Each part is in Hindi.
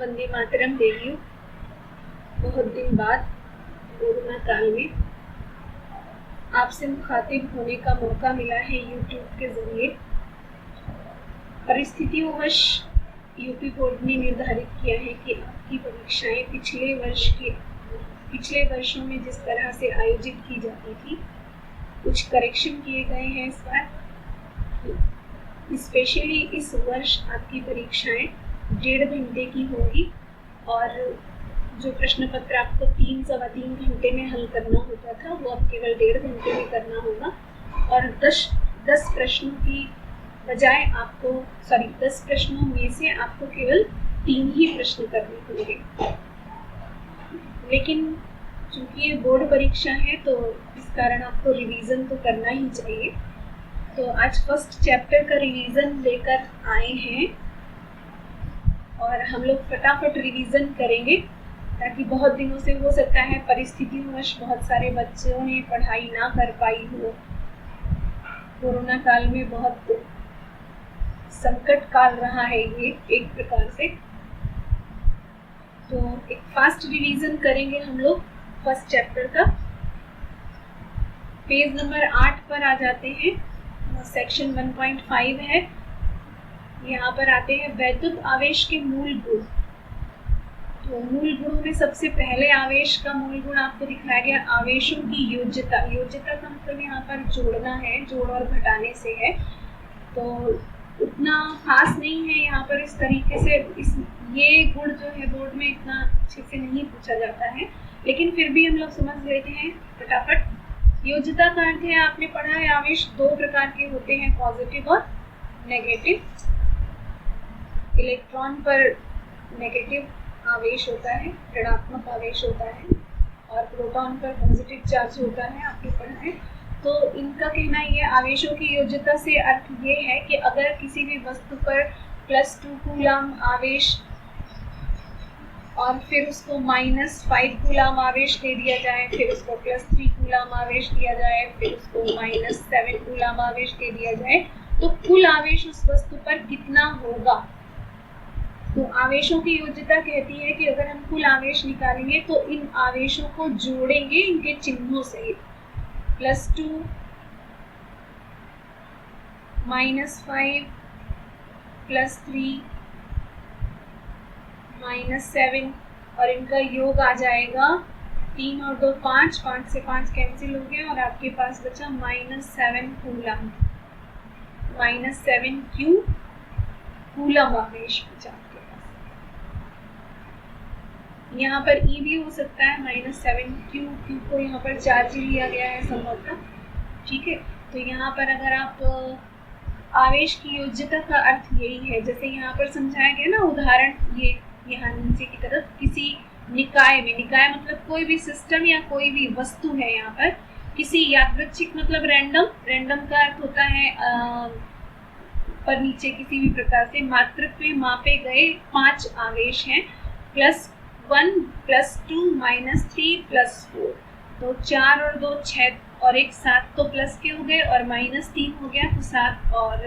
वंदे मातरम देवियों। बहुत दिन बाद कोरोना काल में आपसे मुखातिब होने का मौका मिला है यूट्यूब के जरिए। परिस्थितियोंवश यूपी बोर्ड ने निर्धारित किया है कि आपकी परीक्षाएं पिछले वर्षों में जिस तरह से आयोजित की जाती थी, कुछ करेक्शन किए गए हैं इस बार। स्पेशली इस वर्ष आपकी परीक्षाएं 1.5 घंटे की होगी और जो प्रश्न पत्र आपको 3-3.25 घंटे में हल करना होता था वो अब केवल 1.5 घंटे में करना होगा। और 10 प्रश्नों की बजाय 10 प्रश्नों में से आपको केवल 3 ही प्रश्न करने होंगे। लेकिन चूंकि ये बोर्ड परीक्षा है तो इस कारण आपको रिवीजन तो करना ही चाहिए। तो आज फर्स्ट चैप्टर का रिवीजन लेकर आए हैं और हम लोग फटाफट रिवीजन करेंगे, ताकि बहुत दिनों से हो सकता है परिस्थितिवश बहुत सारे बच्चों ने पढ़ाई ना कर पाई हो। कोरोना काल में बहुत संकट काल रहा है ये एक प्रकार से। तो एक फास्ट रिवीजन करेंगे हम लोग फर्स्ट चैप्टर का। पेज नंबर 8 पर आ जाते हैं। सेक्शन 1.5 है। यहाँ पर आते हैं वैद्युत आवेश के मूल गुण। तो मूल गुणों में सबसे पहले आवेश का मूल गुण आपको दिखाया गया आवेशों की योज्यता। योज्यता का मतलब यहाँ पर जोड़ना है, जोड़ और घटाने से है। तो उतना खास नहीं है यहाँ पर इस तरीके से ये गुण जो है बोर्ड में इतना अच्छे से नहीं पूछा जाता है, लेकिन फिर भी हम लोग समझ लेते हैं फटाफट। योज्यता का अर्थ है, आपने पढ़ा है आवेश 2 प्रकार के होते हैं, पॉजिटिव और नेगेटिव। इलेक्ट्रॉन पर नेगेटिव आवेश होता है, ऋणात्मक आवेश होता है, और प्रोटॉन पर पॉजिटिव चार्ज होता है, आपने पढ़ा है। तो इनका कहना ये आवेशों की योज्यता से अर्थ ये है कि अगर किसी भी वस्तु पर +2 कूलम आवेश और फिर उसको -5 कूलम आवेश दे दिया जाए, फिर उसको +3 कूलम आवेश दिया जाए, फिर उसको -7 कूलम आवेश दे दिया जाए, तो कुल आवेश उस वस्तु पर कितना होगा। तो आवेशों की योज्यता कहती है कि अगर हम कुल आवेश निकालेंगे तो इन आवेशों को जोड़ेंगे इनके चिन्हों से। +2 -5 +3 -7 और इनका योग आ जाएगा 3 और 2 5, 5 से 5 कैंसिल हो गया और आपके पास बचा -7 कूलम। -7 क्यों कूलम आवेश बचा आपके पास। यहाँ पर ई भी हो सकता है, -7 क्यू को यहाँ पर चार्ज लिया गया है संभवतः। ठीक है, तो यहाँ पर अगर आप आवेश की योज्यता का अर्थ यही है, जैसे यहाँ पर समझाया गया ना उदाहरण, ये यहाँ नीचे की तरफ किसी निकाय में, निकाय मतलब कोई भी सिस्टम या कोई भी वस्तु है, यहाँ पर किसी यादृच्छिक मतलब रैंडम का अर्थ होता है पर नीचे किसी भी प्रकार से मात्रक में मापे गए 5 आवेश हैं, +1 +2 -3 +4। तो 4 और 2 6 और 1 7 तो प्लस के हो गए और -3 हो गया तो 7 और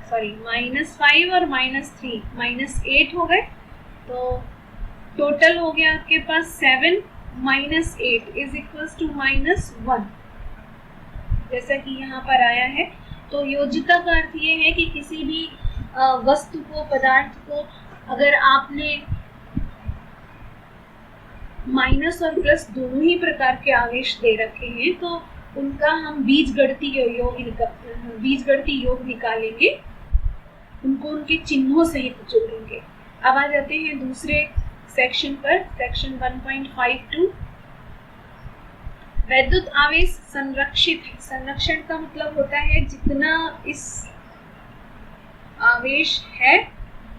-5 और -3 -8 हो गए। तो टोटल हो गया आपके पास 7 -8 = -1, जैसा कि यहाँ पर आया है। तो योज्यता का अर्थ ये है कि किसी भी वस्तु को, पदार्थ को अगर आपने माइनस और प्लस दोनों ही प्रकार के आवेश दे रखे हैं तो उनका हम बीजगणितीय योग निकालेंगे, उनको उनके चिन्हों सहित जोड़ेंगे। अब आ जाते हैं दूसरे सेक्शन पर, सेक्शन 1.52। वैद्युत आवेश संरक्षित है। संरक्षण का मतलब होता है जितना इस आवेश है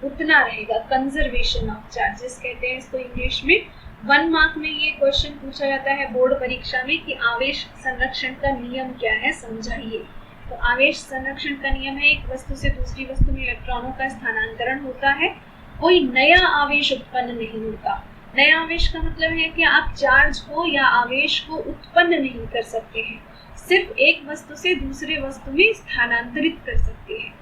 उतना रहेगा, कंजर्वेशन ऑफ चार्जेस कहते हैं इसको इंग्लिश में। 1 मार्क में ये क्वेश्चन पूछा जाता है बोर्ड परीक्षा में कि आवेश संरक्षण का नियम क्या है, समझाइए। तो आवेश संरक्षण का नियम है, एक वस्तु से दूसरी वस्तु में इलेक्ट्रॉनों का स्थानांतरण होता है, कोई नया आवेश उत्पन्न नहीं होता। नया आवेश का मतलब है कि आप चार्ज को या आवेश को उत्पन्न नहीं कर सकते हैं, सिर्फ एक वस्तु से दूसरे वस्तु में स्थानांतरित कर सकते हैं।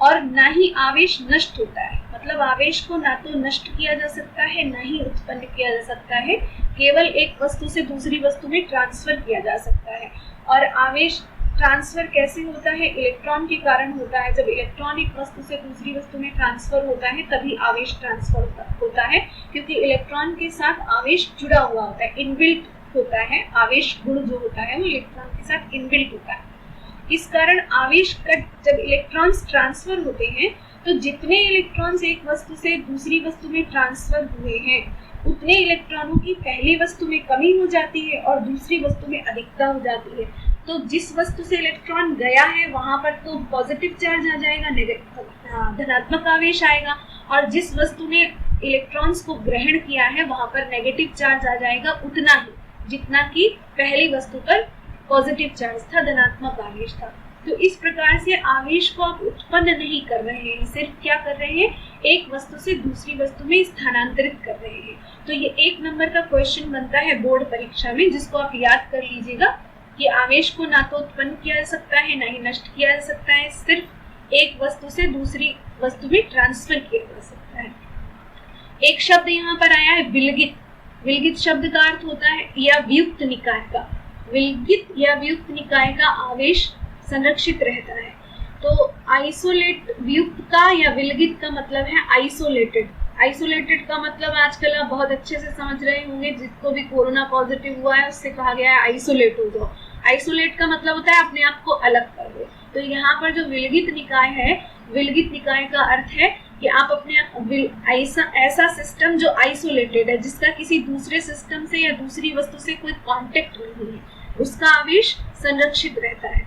और ना ही आवेश नष्ट होता है, मतलब आवेश को ना तो नष्ट किया जा सकता है ना ही उत्पन्न किया जा सकता है, केवल एक वस्तु से दूसरी वस्तु में ट्रांसफर किया जा सकता है। और आवेश ट्रांसफर कैसे होता है? इलेक्ट्रॉन के कारण होता है। जब इलेक्ट्रॉन एक वस्तु से दूसरी वस्तु में ट्रांसफर होता है तभी आवेश ट्रांसफर होता है, क्योंकि इलेक्ट्रॉन के साथ आवेश जुड़ा हुआ होता है, इनबिल्ट होता है। आवेश गुण जो होता है वो इलेक्ट्रॉन के साथ इनबिल्ट होता है। इस कारण आवेश का जब इलेक्ट्रॉन्स ट्रांसफर होते हैं तो जितने इलेक्ट्रॉन्स एक वस्तु से दूसरी वस्तु में ट्रांसफर हुए हैं उतने इलेक्ट्रॉनों की पहली वस्तु में कमी हो जाती है और दूसरी वस्तु में अधिकता हो जाती है। तो जिस वस्तु से इलेक्ट्रॉन गया है वहां पर तो पॉजिटिव चार्ज आ जाएगा, धनात्मक आवेश आएगा, और जिस वस्तु ने इलेक्ट्रॉन्स को ग्रहण किया है वहां पर नेगेटिव चार्ज आ जाएगा, उतना ही जितना कि पहली वस्तु पर पॉजिटिव चार्ज था, धनात्मक आवेश था। तो इस प्रकार से आवेश को आप उत्पन्न नहीं कर रहे हैं, सिर्फ क्या कर रहे हैं, एक वस्तु से दूसरी वस्तु में स्थानांतरित कर रहे हैं। तो ये 1 नंबर का क्वेश्चन बनता है बोर्ड परीक्षा में, जिसको आप याद कर लीजिएगा कि आवेश को ना तो उत्पन्न किया जा सकता है ना ही नष्ट किया जा सकता है, सिर्फ एक वस्तु से दूसरी वस्तु में ट्रांसफर किया जा सकता है। एक शब्द यहाँ पर आया है विलगित। विलगित शब्द का अर्थ होता है या वियुक्त निकाय का, विलगित या वियुक्त निकाय का आवेश संरक्षित रहता है। तो आइसोलेट, वियुक्त का या विलगित का मतलब है आइसोलेटेड। आइसोलेटेड का मतलब आजकल आप बहुत अच्छे से समझ रहे होंगे, जिसको भी कोरोना पॉजिटिव हुआ है उससे कहा गया है आइसोलेट हो जाओ। आइसोलेट का मतलब होता है अपने आप को अलग कर दो। तो यहाँ पर जो विलगित निकाय है, विलगित निकाय का अर्थ है कि आप अपने ऐसा सिस्टम जो आइसोलेटेड है, जिसका किसी दूसरे सिस्टम से या दूसरी वस्तु से कोई कांटेक्ट नहीं है, उसका आवेश संरक्षित रहता है।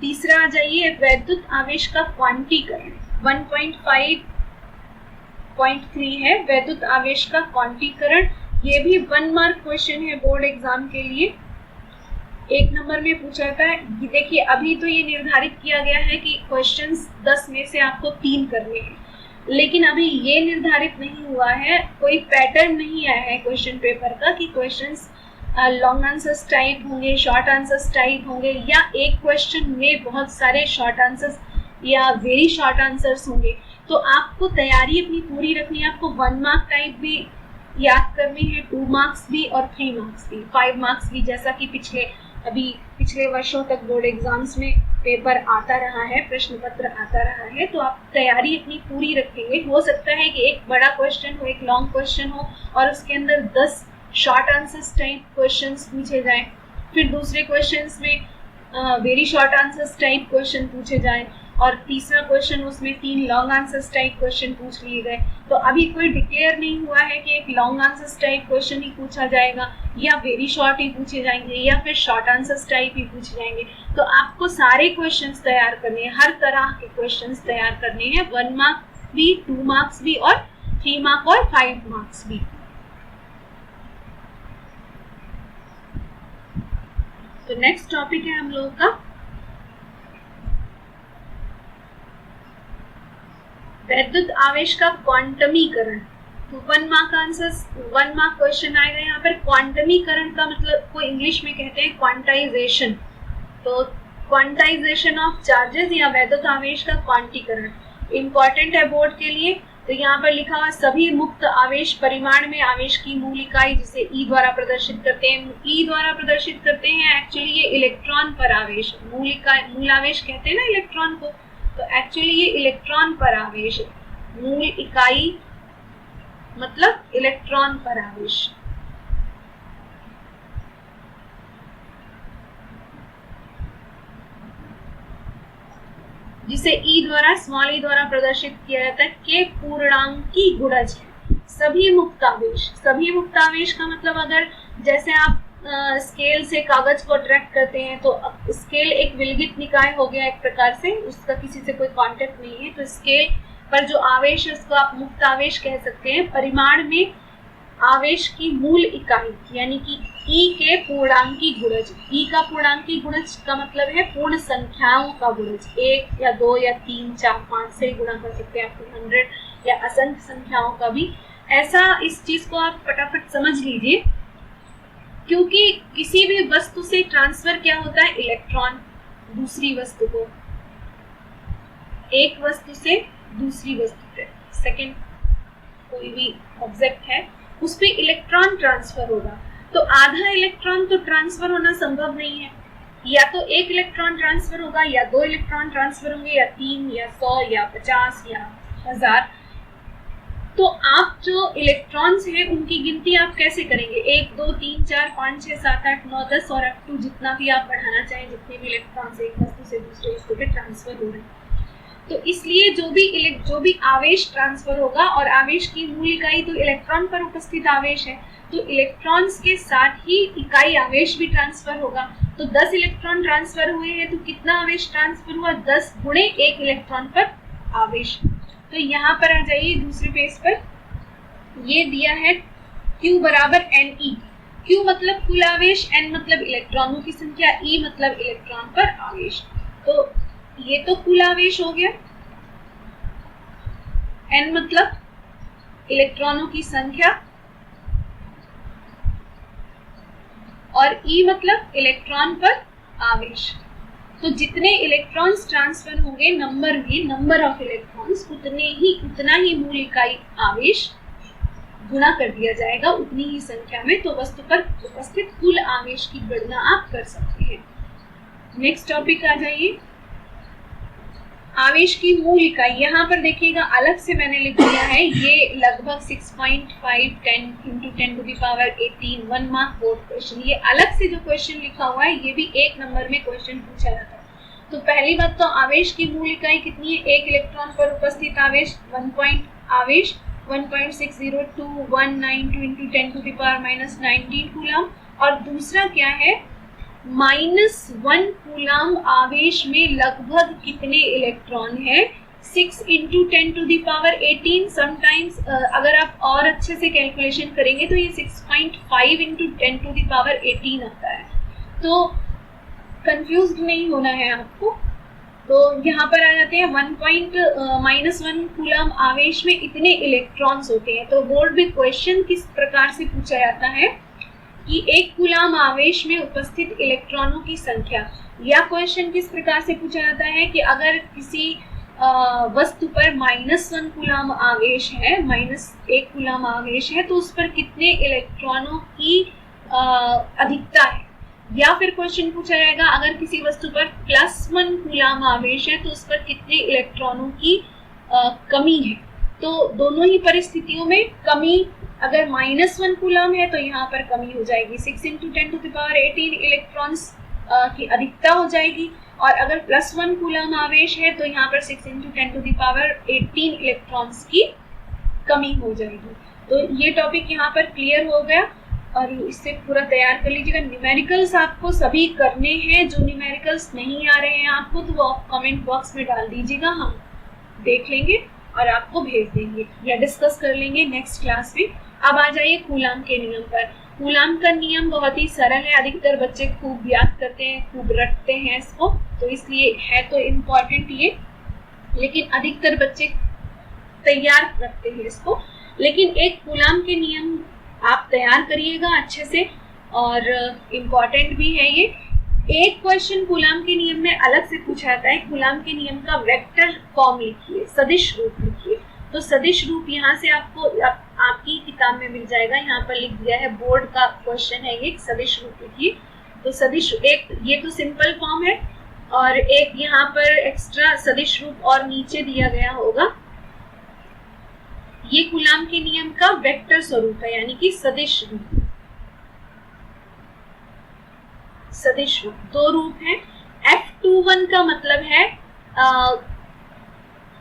तीसरा आ जाइए, वैद्युत आवेश का क्वांटीकरण। 1.5.3 है वैद्युत आवेश का क्वांटीकरण। ये भी 1 मार्क क्वेश्चन है बोर्ड एग्जाम के लिए, 1 नंबर में पूछा जाता है। देखिए अभी तो ये निर्धारित किया गया है कि क्वेश्चंस 10 में से आपको 3 करने हैं, लेकिन अभी ये निर्धारित नहीं हुआ है, कोई पैटर्न नहीं आया है क्वेश्चन पेपर का कि क्वेश्चंस लॉन्ग आंसर्स टाइप होंगे, शॉर्ट आंसर्स टाइप होंगे, या एक क्वेश्चन में बहुत सारे शॉर्ट आंसर्स या वेरी शॉर्ट आंसर्स होंगे। तो आपको तैयारी अपनी पूरी रखनी है। आपको 1 मार्क टाइप भी याद करनी है, 2 मार्क्स भी और 3 मार्क्स भी, 5 मार्क्स भी, जैसा कि पिछले वर्षों तक बोर्ड एग्जाम्स में पेपर आता रहा है, प्रश्न पत्र आता रहा है। तो आप तैयारी अपनी पूरी रखेंगे। हो सकता है कि एक बड़ा क्वेश्चन हो, एक लॉन्ग क्वेश्चन हो और उसके अंदर 10 शॉर्ट आंसर्स टाइप क्वेश्चंस पूछे जाएं, फिर दूसरे क्वेश्चंस में very short answers type question पूछे जाएं, और तीसरा क्वेश्चन उसमें 3 लॉन्ग आंसर्स टाइप क्वेश्चन पूछ लिए गए। तो अभी कोई डिक्लेयर नहीं हुआ है कि एक लॉन्ग आंसर्स टाइप क्वेश्चन ही पूछा जाएगा या वेरी शॉर्ट ही पूछे जाएंगे या फिर शॉर्ट आंसर्स टाइप ही पूछे जाएंगे। तो आपको सारे क्वेश्चंस तैयार करने हैं, हर तरह के क्वेश्चंस तैयार करने हैं, 1 मार्क्स भी, 2 मार्क्स भी और 3 मार्क्स और 5 मार्क्स भी। तो नेक्स्ट टॉपिक है हम लोगों का वैद्युत आवेश का क्वांटमीकरण। तो 1 मार्क क्वेश्चन आएगा यहाँ पर। क्वांटमीकरण का मतलब को इंग्लिश में कहते हैं क्वांटाइजेशन। तो क्वांटाइजेशन ऑफ चार्जेस या वैद्युत आवेश का क्वांटीकरण इंपॉर्टेंट है बोर्ड के लिए। तो यहाँ पर लिखा हुआ सभी मुक्त आवेश परिमाण में आवेश की मूल इकाई जिसे ई द्वारा प्रदर्शित करते हैं। ई द्वारा प्रदर्शित करते हैं, एक्चुअली ये इलेक्ट्रॉन पर आवेश, मूल आवेश कहते हैं ना इलेक्ट्रॉन को, तो एक्चुअली ये इलेक्ट्रॉन पर आवेश है। मूल इकाई मतलब इलेक्ट्रॉन पर आवेश। जिसे ई द्वारा, स्मॉल ई द्वारा प्रदर्शित किया जाता है, के पूर्णांकी गुणज है। सभी मुक्त आवेश का मतलब अगर जैसे आप स्केल से कागज को ट्रैक करते हैं तो स्केल एक विलगित निकाय हो गया एक प्रकार से, उसका किसी से कोई कांटेक्ट नहीं है। तो स्केल पर जो आवेश है उसको आप मुक्त आवेश कह सकते हैं। परिमाण में आवेश की मूल इकाई यानी कि ई के पूर्णांकी गुणज। ई का पूर्णांकी गुणज का मतलब है पूर्ण संख्याओं का गुणज, 1 या 2 या 3 4 5 से गुणा कर सकते हैं, आपको 100 या असंख्य संख्याओं का भी। ऐसा इस चीज को आप फटाफट समझ लीजिए, क्योंकि किसी भी वस्तु से ट्रांसफर क्या होता है, इलेक्ट्रॉन दूसरी वस्तु को, एक वस्तु से दूसरी वस्तु पे, सेकेंड कोई भी ऑब्जेक्ट है उस पे इलेक्ट्रॉन ट्रांसफर होगा, तो आधा इलेक्ट्रॉन तो ट्रांसफर होना संभव नहीं है, या तो एक इलेक्ट्रॉन ट्रांसफर होगा, या दो इलेक्ट्रॉन ट्रांसफर होंगे, या 3 या 100 या 50 या 1000। तो आप जो इलेक्ट्रॉन्स हैं उनकी गिनती आप कैसे करेंगे? 1 2 3 4 5 6 7 8 9 10 और अप टू जितना भी आप बढ़ाना चाहें, जितने भी इलेक्ट्रॉन्स एक वस्तु से दूसरे वस्तु पे ट्रांसफर हो रहे हैं। तो इसलिए जो भी आवेश ट्रांसफर होगा, और आवेश की मूल इकाई तो इलेक्ट्रॉन पर उपस्थित आवेश है, तो इलेक्ट्रॉन्स के साथ ही इकाई आवेश भी ट्रांसफर होगा। तो 10 इलेक्ट्रॉन ट्रांसफर हुए हैं, तो कितना आवेश ट्रांसफर हुआ? 10 गुणे 1 इलेक्ट्रॉन पर आवेश। तो यहाँ पर आ जाइए दूसरे पेज पर, ये दिया है Q बराबर Ne। Q मतलब कुल आवेश, N मतलब इलेक्ट्रॉनों की संख्या, E मतलब इलेक्ट्रॉन पर आवेश। तो ये तो कुल आवेश हो गया, N मतलब इलेक्ट्रॉनों की संख्या, और E मतलब इलेक्ट्रॉन पर आवेश। तो जितने इलेक्ट्रॉन्स ट्रांसफर होंगे नंबर में, नंबर ऑफ इलेक्ट्रॉन्स, उतना ही मूल इकाई आवेश गुणा कर दिया जाएगा उतनी ही संख्या में, तो वस्तु पर उपस्थित कुल आवेश की गणना आप कर सकते हैं। नेक्स्ट टॉपिक आ जाइए, आवेश की मूल इकाई। यहाँ पर देखिएगा अलग से मैंने लिख दिया है, ये लगभग 6.5 10 × 10⁻18 1 मार्क बोर्ड क्वेश्चन। ये अलग से जो क्वेश्चन लिखा हुआ है ये भी 1 नंबर में क्वेश्चन पूछा जाता है। तो पहली बात तो आवेश की मूल इकाई कितनी है? 1 इलेक्ट्रॉन पर उपस्थित आवेश, 1.60219 × 10⁻19 कूलम। और दूसरा क्या है? -1 कूलम आवेश में लगभग कितने इलेक्ट्रॉन है? 6 × 10⁻18। समटाइम्स अगर आप और अच्छे से कैलकुलेशन करेंगे तो ये 6.5 × 10⁻18 आता है। तो कंफ्यूज नहीं होना है आपको। तो यहाँ पर आ जाते हैं -1 कूलम आवेश में इतने इलेक्ट्रॉन्स होते हैं। तो बोर्ड में क्वेश्चन किस प्रकार से पूछा जाता है कि 1 कूलम आवेश में उपस्थित इलेक्ट्रॉनों की संख्या, या क्वेश्चन किस प्रकार से पूछा जाता है कि अगर किसी वस्तु पर -1 कूलम आवेश है, -1 कूलम आवेश है, तो उस पर कितने इलेक्ट्रॉनों की अधिकता है। या फिर क्वेश्चन पूछा जाएगा अगर किसी वस्तु पर +1 कूलम आवेश है तो उस पर कितने इलेक्ट्रॉनों की कमी है। तो दोनों ही परिस्थितियों में कमी, अगर -1 कूलम है तो यहाँ पर कमी हो जाएगी 6 × 10⁻18 इलेक्ट्रॉन्स की अधिकता हो जाएगी, और अगर +1 कूलम आवेश है तो यहाँ पर 6 × 10⁻18 इलेक्ट्रॉन्स की कमी हो जाएगी। तो ये टॉपिक यहाँ पर क्लियर हो गया, और इससे पूरा तैयार कर लीजिएगा। न्यूमेरिकल्स आपको सभी करने हैं, जो न्यूमेरिकल्स नहीं आ रहे हैं आपको तो वो आप कमेंट बॉक्स में डाल दीजिएगा, हम देख लेंगे और आपको भेज देंगे या डिस्कस कर लेंगे नेक्स्ट क्लास में। अब आ जाइए कूलम के नियम पर। कूलम का नियम बहुत ही सरल है, अधिकतर बच्चे खूब याद करते हैं, खूब रटते हैं इसको, तो इसलिए है तो इम्पॉर्टेंट ये, लेकिन अधिकतर बच्चे तैयार रखते हैं इसको। लेकिन एक कूलम के नियम आप तैयार करिएगा अच्छे से, और इम्पॉर्टेंट भी है ये। एक क्वेश्चन कूलम के नियम में अलग से पूछा जाता है, कूलम के नियम का वेक्टर फॉर्म लिखिए, सदिश रूप लिखिए। तो सदिश रूप यहाँ से आपको आपकी किताब में मिल जाएगा, यहाँ पर लिख दिया है, बोर्ड का क्वेश्चन है ये, सदिश रूप लिखिए। तो सदिश एक ये तो सिंपल फॉर्म है, और एक यहाँ पर एक्स्ट्रा सदिश रूप और नीचे दिया गया होगा, ये कूलम के नियम का वेक्टर स्वरूप है, यानी कि सदिश रूप। सदिश रूप 2 रूप है। F21 का मतलब है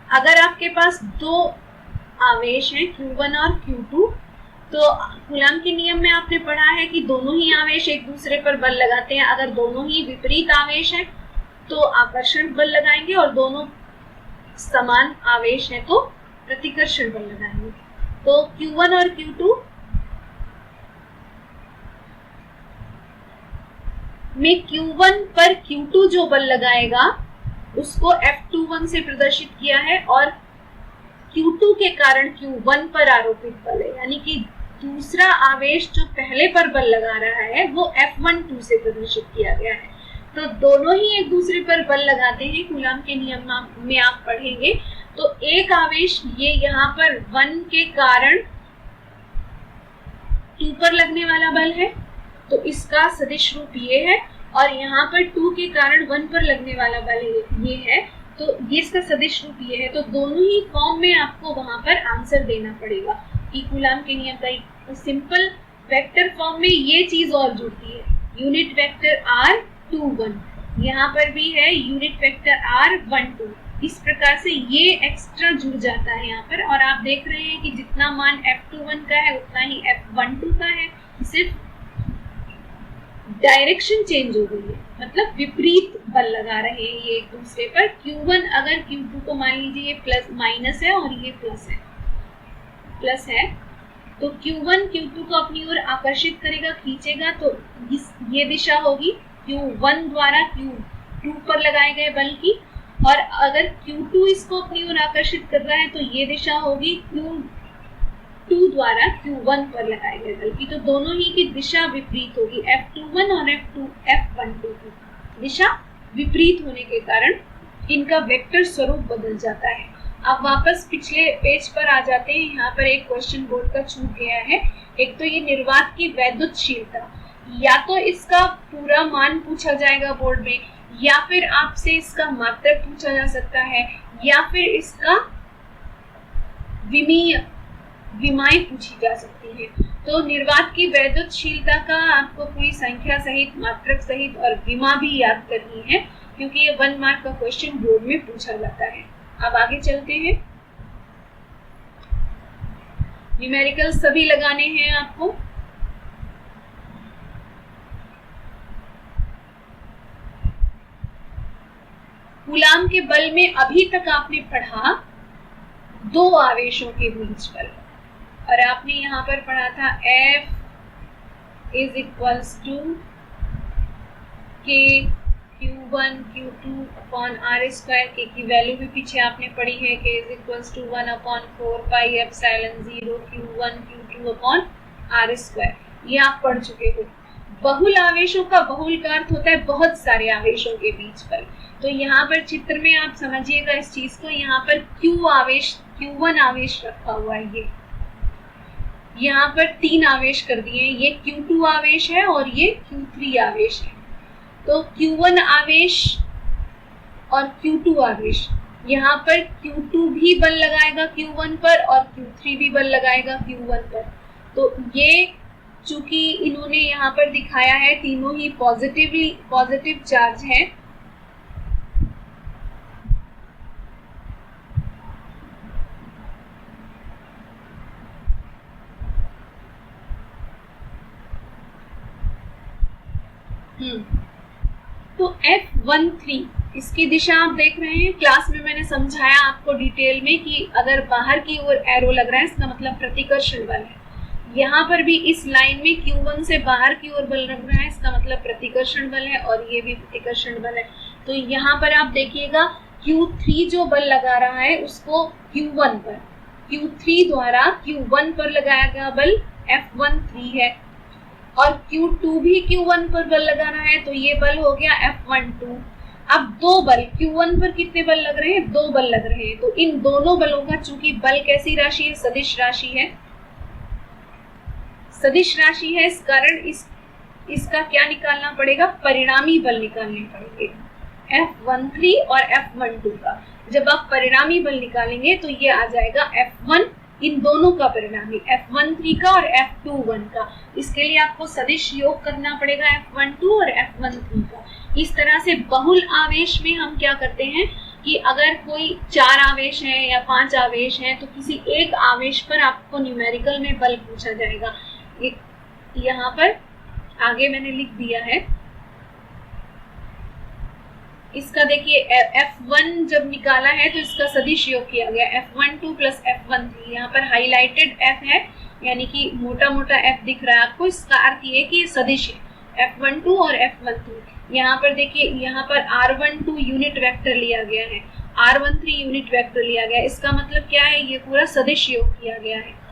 अगर आपके पास 2 आवेश हैं Q1 और Q2, तो कूलम के नियम में आपने पढ़ा है कि दोनों ही आवेश एक दूसरे पर बल लगाते हैं। अगर दोनों ही विपरीत आवेश हैं तो आकर्षण बल लगाएंगे, और दोनों समान आवेश हैं तो प्रतिकर्षण बल लगाएंगे। तो Q1 और Q2 में Q1 पर Q2 जो बल लगाएगा उसको F21 से प्रदर्शित किया है, और Q2 के कारण Q1 पर आरोपित बल है, यानी कि दूसरा आवेश जो पहले पर बल लगा रहा है वो F12 से प्रदर्शित किया गया है। तो दोनों ही एक दूसरे पर बल लगाते हैं, कूलाम के नियम में आप पढ़ेंगे। तो एक आवेश ये यहाँ पर 1 के कारण 2 पर लगने वाला बल है, तो इसका सदिश रूप ये है, और यहाँ पर 2 के कारण 1 पर लगने वाला बल ये है, तो ये इसका सदिश रूप ये है। तो दोनों ही फॉर्म में आपको वहां पर आंसर देना पड़ेगा कि कूलाम के नियम का। तो सिंपल वेक्टर फॉर्म में ये चीज और जुड़ती है, यूनिट वेक्टर r21, यहाँ पर भी है यूनिट वेक्टर r12। इस प्रकार से ये एक्स्ट्रा जुड़ जाता है यहाँ पर, और आप देख रहे हैं कि जितना मान F21 का है उतना ही F12 का है, सिर्फ डायरेक्शन चेंज हो गई है, मतलब विपरीत बल लगा रहे हैं ये एक दूसरे पर। Q1 अगर Q2 को मान लीजिए ये प्लस माइनस है और ये प्लस है, तो Q1 Q2 को अपनी ओर आकर्षित करेगा, खींचेगा, तो ये दिशा होगी Q1 द्वारा Q2 पर लगाए गए बल की, और अगर Q2 इसको अपनी ओर आकर्षित कर रहा है तो ये दिशा होगी Q2 द्वारा Q1 पर लगाए गए बल की। तो दोनों ही की दिशा विपरीत होगी, F21 और F12 की दिशा विपरीत होने के कारण इनका वेक्टर स्वरूप बदल जाता है। अब वापस पिछले पेज पर आ जाते हैं। यहाँ पर एक क्वेश्चन बोर्ड का छूट गया है। एक तो ये निर्वात की वैद्युतशीलता, या तो इसका पूरा मान पूछा जाएगा बोर्ड में, या फिर आपसे इसका मात्रक पूछा जा सकता है, या फिर इसका विमाएं पूछी जा सकती है। तो निर्वात की वैद्युतशीलता का आपको पूरी संख्या सहित, मात्रक सहित और विमा भी याद करनी है, क्योंकि ये 1 मार्क का क्वेश्चन बोर्ड में पूछा जाता है। अब आगे चलते हैं। न्यूमेरिकल सभी लगाने हैं आपको। कूलाम के बल में अभी तक आपने पढ़ा 2 आवेशों के बीच बल, और आपने यहाँ पर पढ़ा था F is equals to K Q1 Q2 upon R square. K की वैल्यू भी पीछे आपने पढ़ी है, K is equals to 1 upon 4 pi epsilon 0 Q1 Q2 upon R square, ये आप पढ़ चुके हो। बहुल आवेशों का बहुल का अर्थ होता है बहुत सारे आवेशों के बीच बल। तो यहाँ पर चित्र में आप समझिएगा इस चीज को, यहाँ पर Q1 आवेश रखा हुआ है, ये यहाँ पर 3 आवेश कर दिए, ये Q2 आवेश है और ये Q3 आवेश है। तो Q1 आवेश और Q2 आवेश, यहाँ पर Q2 भी बल लगाएगा Q1 पर और Q3 भी बल लगाएगा Q1 पर। तो ये चूंकि इन्होंने यहाँ पर दिखाया है तीनों ही पॉजिटिव चार्ज है, तो F13 इसकी दिशा आप देख रहे हैं। क्लास में मैंने समझाया आपको डिटेल में कि अगर बाहर की ओर एरो लग रहा है इसका मतलब प्रतिकर्षण बल है। यहाँ पर भी इस लाइन में Q1 से बाहर की ओर बल लग रहा है, इसका मतलब प्रतिकर्षण बल है, और ये भी प्रतिकर्षण बल है। तो यहाँ पर आप देखिएगा Q3 जो बल लगा रहा है उसको Q1 पर, Q3 द्वारा Q1 पर लगाया गया बल F13 है, और Q2 भी Q1 पर बल लगा रहा है, तो ये बल हो गया F12। अब 2 बल, Q1 पर कितने बल लग रहे हैं? 2 बल लग रहे हैं। तो इन दोनों बलों का, चूंकि बल कैसी राशि है? सदिश राशि है, सदिश राशि है, इस कारण इसका क्या निकालना पड़ेगा? परिणामी बल निकालने पड़ेंगे F13 और F12 का। जब आप परिणामी बल निकालेंगे तो ये आ जाएगा F1, इन दोनों का परिणामी F13 का और F21 का। इसके लिए आपको सदिश योग करना पड़ेगा F12 और F13 का। इस तरह से बहुल आवेश में हम क्या करते हैं कि अगर कोई 4 आवेश है या 5 आवेश है तो किसी एक आवेश पर आपको न्यूमेरिकल में बल पूछा जाएगा। यहाँ पर आगे मैंने लिख दिया है इसका, देखिए F1 जब निकाला है तो इसका सदिश योग किया गया F12 प्लस F13। यहाँ पर हाईलाइटेड F है, यानी कि मोटा मोटा F दिख रहा है आपको, इसका अर्थ ये कि ये सदिश है F12 और F13। यहाँ पर देखिए, यहाँ पर R12 यूनिट वेक्टर लिया गया है, R13 यूनिट वेक्टर लिया गया है, इसका मतलब क्या है? ये पूरा सदिश योग किया गया है।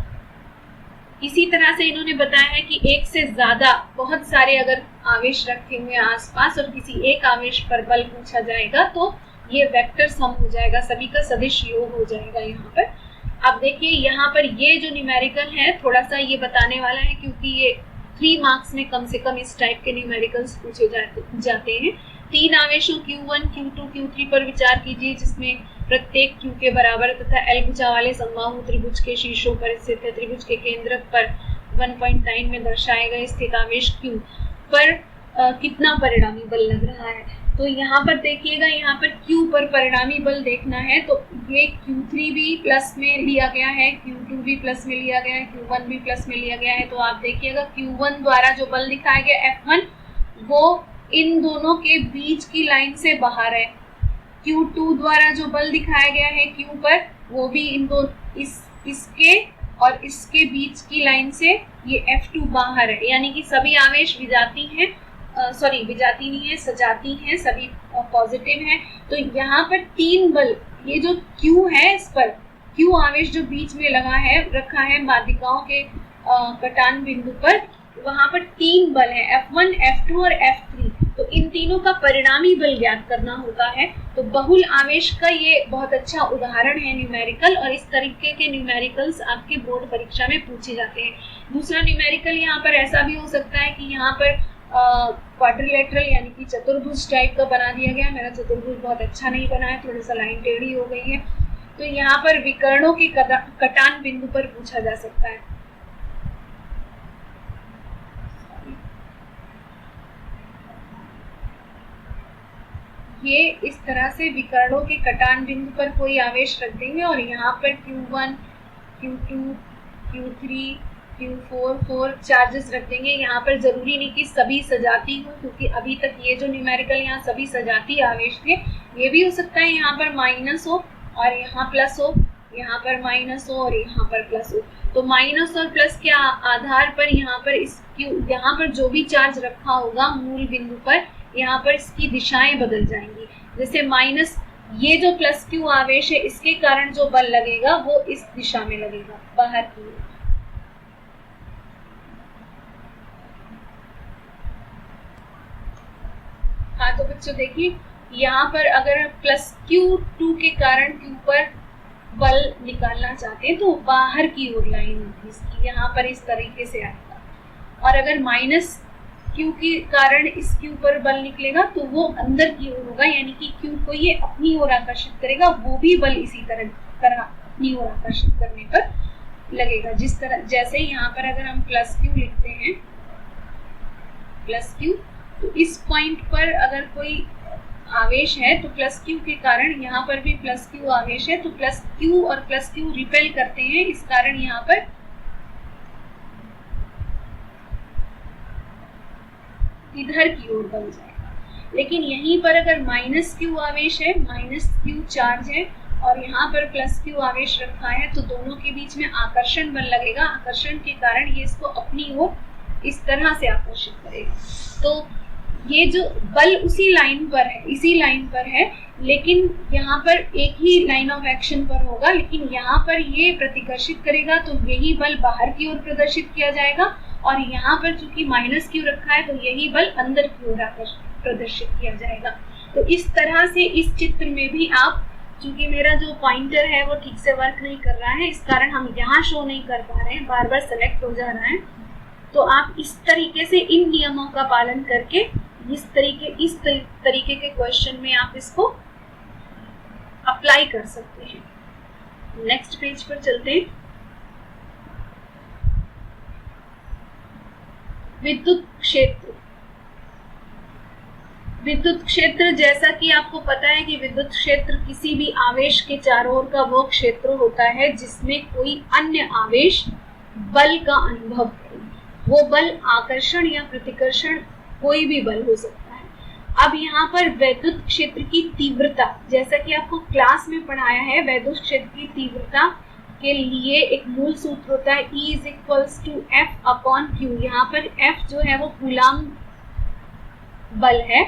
इसी तरह से इन्होंने बताया है कि एक से ज्यादा बहुत सारे अगर आवेश रखे हुए आसपास और किसी एक आवेश पर बल पूछा जाएगा तो ये वेक्टर सम हो जाएगा, सभी का सदिश योग हो जाएगा यहाँ पर। अब देखिए यहाँ पर ये जो न्यूमेरिकल है थोड़ा सा ये बताने वाला है, क्योंकि ये 3 मार्क्स में कम से कम इस टाइप के न्यूमेरिकल्स पूछे जाते हैं। 3 आवेशों Q1, Q2, Q3 पर विचार कीजिए, जिसमें प्रत्येक Q के बराबर तथा L भुजा वाले समबाहु त्रिभुज के शीर्षों पर स्थित है। त्रिभुज के केंद्रक पर 1.9 में दर्शाए गए स्थित आवेश Q पर कितना परिणामी बल लग रहा है। तो यहाँ पर देखिएगा, यहाँ पर Q पर परिणामी बल देखना है तो ये Q3 भी प्लस में लिया गया है, Q2 भी प्लस में लिया गया है, Q1 भी प्लस में लिया गया है। तो आप देखिएगा Q1 द्वारा जो बल दिखाया गया F1 वो इन दोनों के बीच की लाइन से बाहर है। Q2 द्वारा जो बल दिखाया गया है Q पर वो भी इन दो इसके और इसके बीच की लाइन से ये F2 बाहर है, यानी कि सभी आवेश विजाती हैं, विजाती नहीं है, सजाती हैं, सभी पॉजिटिव हैं। तो यहाँ पर 3 बल, ये जो Q है इस पर Q आवेश जो बीच में लगा है रखा है माध्यिकाओं के कटान बिंदु पर, वहां पर 3 बल है F1, F2 और F3। तो इन तीनों का परिणामी बल ज्ञात करना होता है। तो बहुल आवेश का ये बहुत अच्छा उदाहरण है न्यूमेरिकल, और इस तरीके के न्यूमेरिकल्स आपके बोर्ड परीक्षा में पूछे जाते हैं। दूसरा न्यूमेरिकल यहाँ पर ऐसा भी हो सकता है कि यहाँ पर क्वाड्रिलेटरल यानी कि चतुर्भुज टाइप का बना दिया गया। मेरा चतुर्भुज बहुत अच्छा नहीं बना है, थोड़ा सा लाइन टेढ़ी हो गई है। तो यहाँ पर विकर्णों के कटान बिंदु पर पूछा जा सकता है। ये इस तरह से विकर्णों के कटान बिंदु पर कोई आवेश रख देंगे और यहाँ पर Q1, Q2, Q3, Q4 4 charges रख देंगे। यहाँ पर जरूरी नहीं कि सभी सजाती हो, क्योंकि अभी तक ये जो न्यूमेरिकल यहाँ सभी सजाती आवेश थे। ये भी हो सकता है यहाँ पर माइनस हो और यहाँ प्लस हो, यहाँ पर माइनस हो और यहाँ पर प्लस हो। तो माइनस और प्लस के आधार पर यहाँ पर जो भी चार्ज रखा होगा मूल बिंदु पर, यहाँ पर इसकी दिशाएं बदल जाएंगी। जैसे माइनस, ये जो प्लस Q आवेश है इसके कारण जो बल लगेगा वो इस दिशा में लगेगा, बाहर की ओर। हाँ तो बच्चों देखिए, यहाँ पर अगर प्लस Q2 के कारण Q पर बल निकालना चाहते हैं तो बाहर की ओर लाइन होगी इसकी, यहाँ पर इस तरीके से आएगा। और अगर माइनस Q के कारण इस Q पर बल निकलेगा तो वो अंदर की ओर होगा, यानी कि Q को ये अपनी ओर आकर्षित करेगा, वो भी बल इसी तरह अपनी ओर आकर्षित करने पर लगेगा। जिस तरह जैसे यहाँ पर अगर हम प्लस Q लिखते हैं, प्लस Q, तो इस पॉइंट पर अगर कोई आवेश है तो प्लस Q के कारण यहाँ पर भी प्लस Q आवेश है, तो प्लस Q और प्लस Q रिपेल करते हैं, इस कारण यहाँ पर इधर की ओर बल जाएगा। लेकिन यहीं पर अगर माइनस Q आवेश है, माइनस Q चार्ज है और यहाँ पर प्लस Q आवेश रखा है, तो दोनों के बीच में आकर्षण बल लगेगा। आकर्षण के कारण ये इसको अपनी ओर इस तरह से आकर्षित करेगा। तो ये जो बल उसी लाइन पर है, इसी लाइन पर है, लेकिन यहाँ पर एक ही लाइन ऑफ एक्शन पर होगा, लेकिन यहाँ पर ये प्रतिकर्षित करेगा तो यही बल बाहर की ओर प्रदर्शित किया जाएगा, और यहाँ पर चूंकि माइनस Q रखा है तो यही बल अंदर की ओर प्रदर्शित किया जाएगा। तो इस तरह से इस चित्र में भी आप, चूंकि मेरा जो पॉइंटर है वो ठीक से वर्क नहीं कर रहा है, इस कारण हम यहाँ शो नहीं कर पा रहे हैं, बार बार सेलेक्ट हो जा रहा है। तो आप इस तरीके से इन नियमों का पालन करके इस तरीके के क्वेश्चन में आप इसको अप्लाई कर सकते हैं। नेक्स्ट पेज पर चलते हैं। विद्युत क्षेत्र। विद्युत क्षेत्र, जैसा कि आपको पता है कि विद्युत क्षेत्र किसी भी आवेश के चारों ओर का वो क्षेत्र होता है जिसमें कोई अन्य आवेश बल का अनुभव करे। वो बल आकर्षण या प्रतिकर्षण कोई भी बल हो सकता है। अब यहाँ पर विद्युत क्षेत्र की तीव्रता, जैसा कि आपको क्लास में पढ़ाया है, विद्युत क्षेत्र की तीव्रता के लिए एक मूल सूत्र होता है E = F/Q। यहाँ पर F जो है वो कूलाम बल है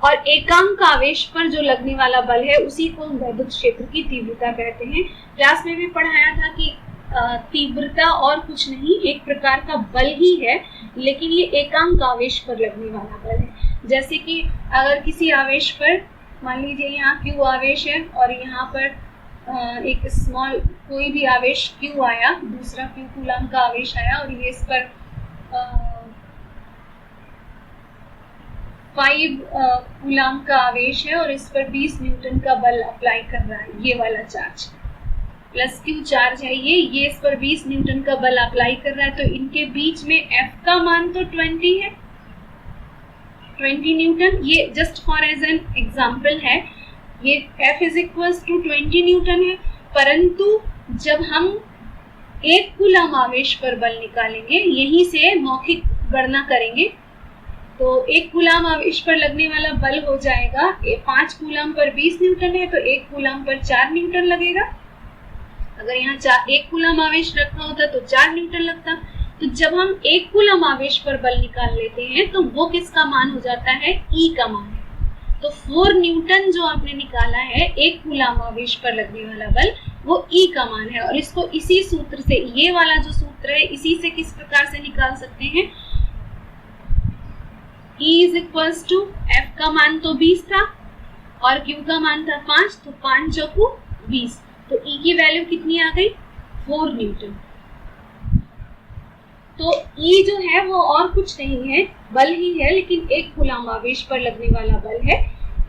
और एकांक आवेश पर जो लगने वाला बल है उसी को विद्युत क्षेत्र की तीव्रता कहते हैं। क्लास में भी पढ़ाया था कि तीव्रता और कुछ नहीं, एक प्रकार का बल ही है, लेकिन ये एकांक आवेश पर लगने वाला बल है। जैसे कि अगर किसी आवेश पर मान लीजिए यहाँ Q आवेश है और यहाँ पर एक स्मॉल कोई भी आवेश Q आया, दूसरा Q कूलम का आवेश आया और ये इस पर 5 कूलम का आवेश है और इस पर 20 न्यूटन का बल अप्लाई कर रहा है, ये वाला चार्ज प्लस Q चार्ज है, ये इस पर 20 न्यूटन का बल अप्लाई कर रहा है, तो इनके बीच में F का मान तो 20 है, 20 न्यूटन। ये just for as an example है, ये F is equals to 20 newton है, परंतु जब हम 1 कूलम आवेश पर बल निकालेंगे, यहीं से मौखिक गणना करेंगे, तो 1 कूलम आवेश पर लगने वाला बल हो जाएगा 5 कूलम पर 20 न्यूटन है तो 1 कूलम पर 4 न्यूटन लगेगा। अगर यहाँ 1 कूलम आवेश रखा होता तो 4 न्यूटन लगता। तो जब हम 1 कूलम आवेश पर बल निकाल लेते हैं तो वो किसका मान हो जाता है, E का मान है। तो 4 न्यूटन जो आपने निकाला है 1 कूलम आवेश पर लगने वाला बल, वो E का मान है। और इसको इसी सूत्र से, ये वाला जो सूत्र है, इसी से किस प्रकार से निकाल सकते हैं, E is equals to F का मान तो 20 था और Q का मान था 5, तो 5 चौकू 20, तो E की वैल्यू कितनी आ गई, 4 न्यूटन। तो E जो है वो और कुछ नहीं है, बल ही है, लेकिन 1 कूलम आवेश पर लगने वाला बल है।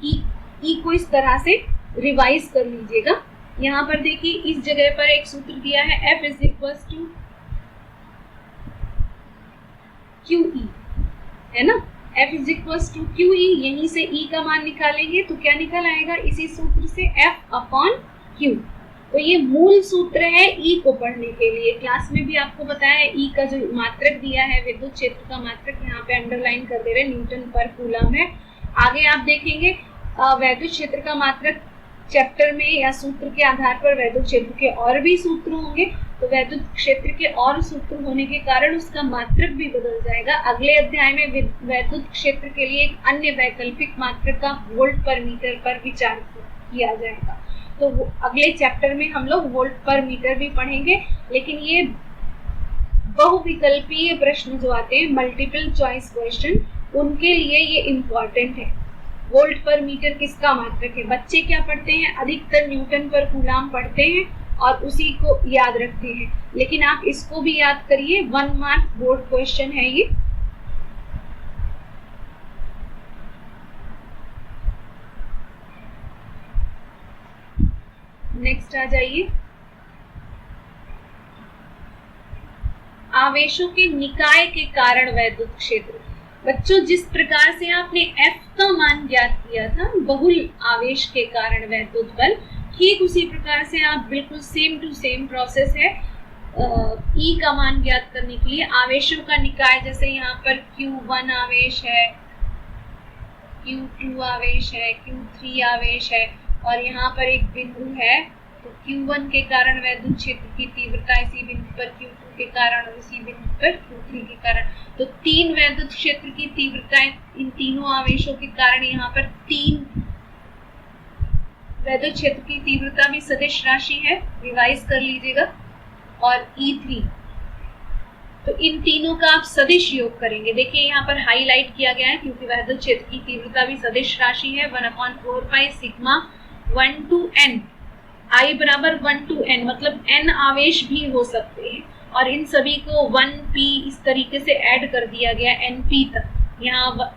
E को इस तरह से रिवाइज कर लीजिएगा। यहाँ पर देखिए इस जगह पर एक सूत्र दिया है, F is equals to QE, है ना, F is equals to QE। यहीं से E का मान निकालेंगे तो क्या निकल आएगा, इसी सूत्र से F अपॉन Q। तो ये मूल सूत्र है E को पढ़ने के लिए। क्लास में भी आपको बताया है E का जो मात्रक दिया है, विद्युत क्षेत्र का मात्रक यहाँ पे अंडरलाइन कर दे रहे हैं, न्यूटन पर कूलम है। आगे आप देखेंगे वैद्युत क्षेत्र का मात्रक चैप्टर में या सूत्र के आधार पर वैद्युत क्षेत्र के और भी सूत्र होंगे, तो वैद्युत क्षेत्र के और सूत्र होने के कारण उसका मात्रक भी बदल जाएगा। अगले अध्याय में वैद्युत क्षेत्र के लिए एक अन्य वैकल्पिक मात्रक का वोल्ट पर मीटर पर विचार किया जाएगा। तो अगले चैप्टर में हम लोग वोल्ट पर मीटर भी पढ़ेंगे, लेकिन ये बहुविकल्पीय प्रश्न जो आते हैं, मल्टीपल चॉइस क्वेश्चन, उनके लिए ये इम्पोर्टेंट है। वोल्ट पर मीटर किसका मात्रक है, बच्चे क्या पढ़ते हैं, अधिकतर न्यूटन पर कूलम पढ़ते हैं और उसी को याद रखते हैं, लेकिन आप इसको भी याद करिए, 1 मार्क बोर्ड क्वेश्चन है ये। नेक्स्ट आ जाइए, आवेशों के निकाय के कारण वैद्युत क्षेत्र। बच्चों जिस प्रकार से आपने F का मान ज्ञात किया था बहुल आवेश के कारण वैद्युत बल, ठीक उसी प्रकार से आप बिल्कुल सेम टू सेम प्रोसेस है E का मान ज्ञात करने के लिए। आवेशों का निकाय, जैसे यहाँ पर Q1 आवेश है, Q2 आवेश है, Q3 आवेश है और यहाँ पर एक बिंदु है, तो Q1 के कारण वैद्युत क्षेत्र की तीव्रता इसी बिंदु पर Q2 के कारण और इसी बिंदु पर Q3 के कारण, तो 3 वैद्युत क्षेत्र की तीव्रताएं, इन तीनों आवेशों के कारण यहाँ पर 3 वैद्युत क्षेत्र की तीव्रता भी सदिश राशि है, रिवाइज कर लीजिएगा। और E3, तो इन तीनों का आप सदिश योग करेंगे। देखिए यहाँ पर हाईलाइट किया गया है क्योंकि वैद्युत क्षेत्र की तीव्रता भी सदिश राशि है, 1/4 pi sigma 1 to n, I बराबर 1 to n, मतलब n आवेश भी हो सकते हैं और इन सभी को 1p इस तरीके से ऐड कर दिया गया np तक। यहाँ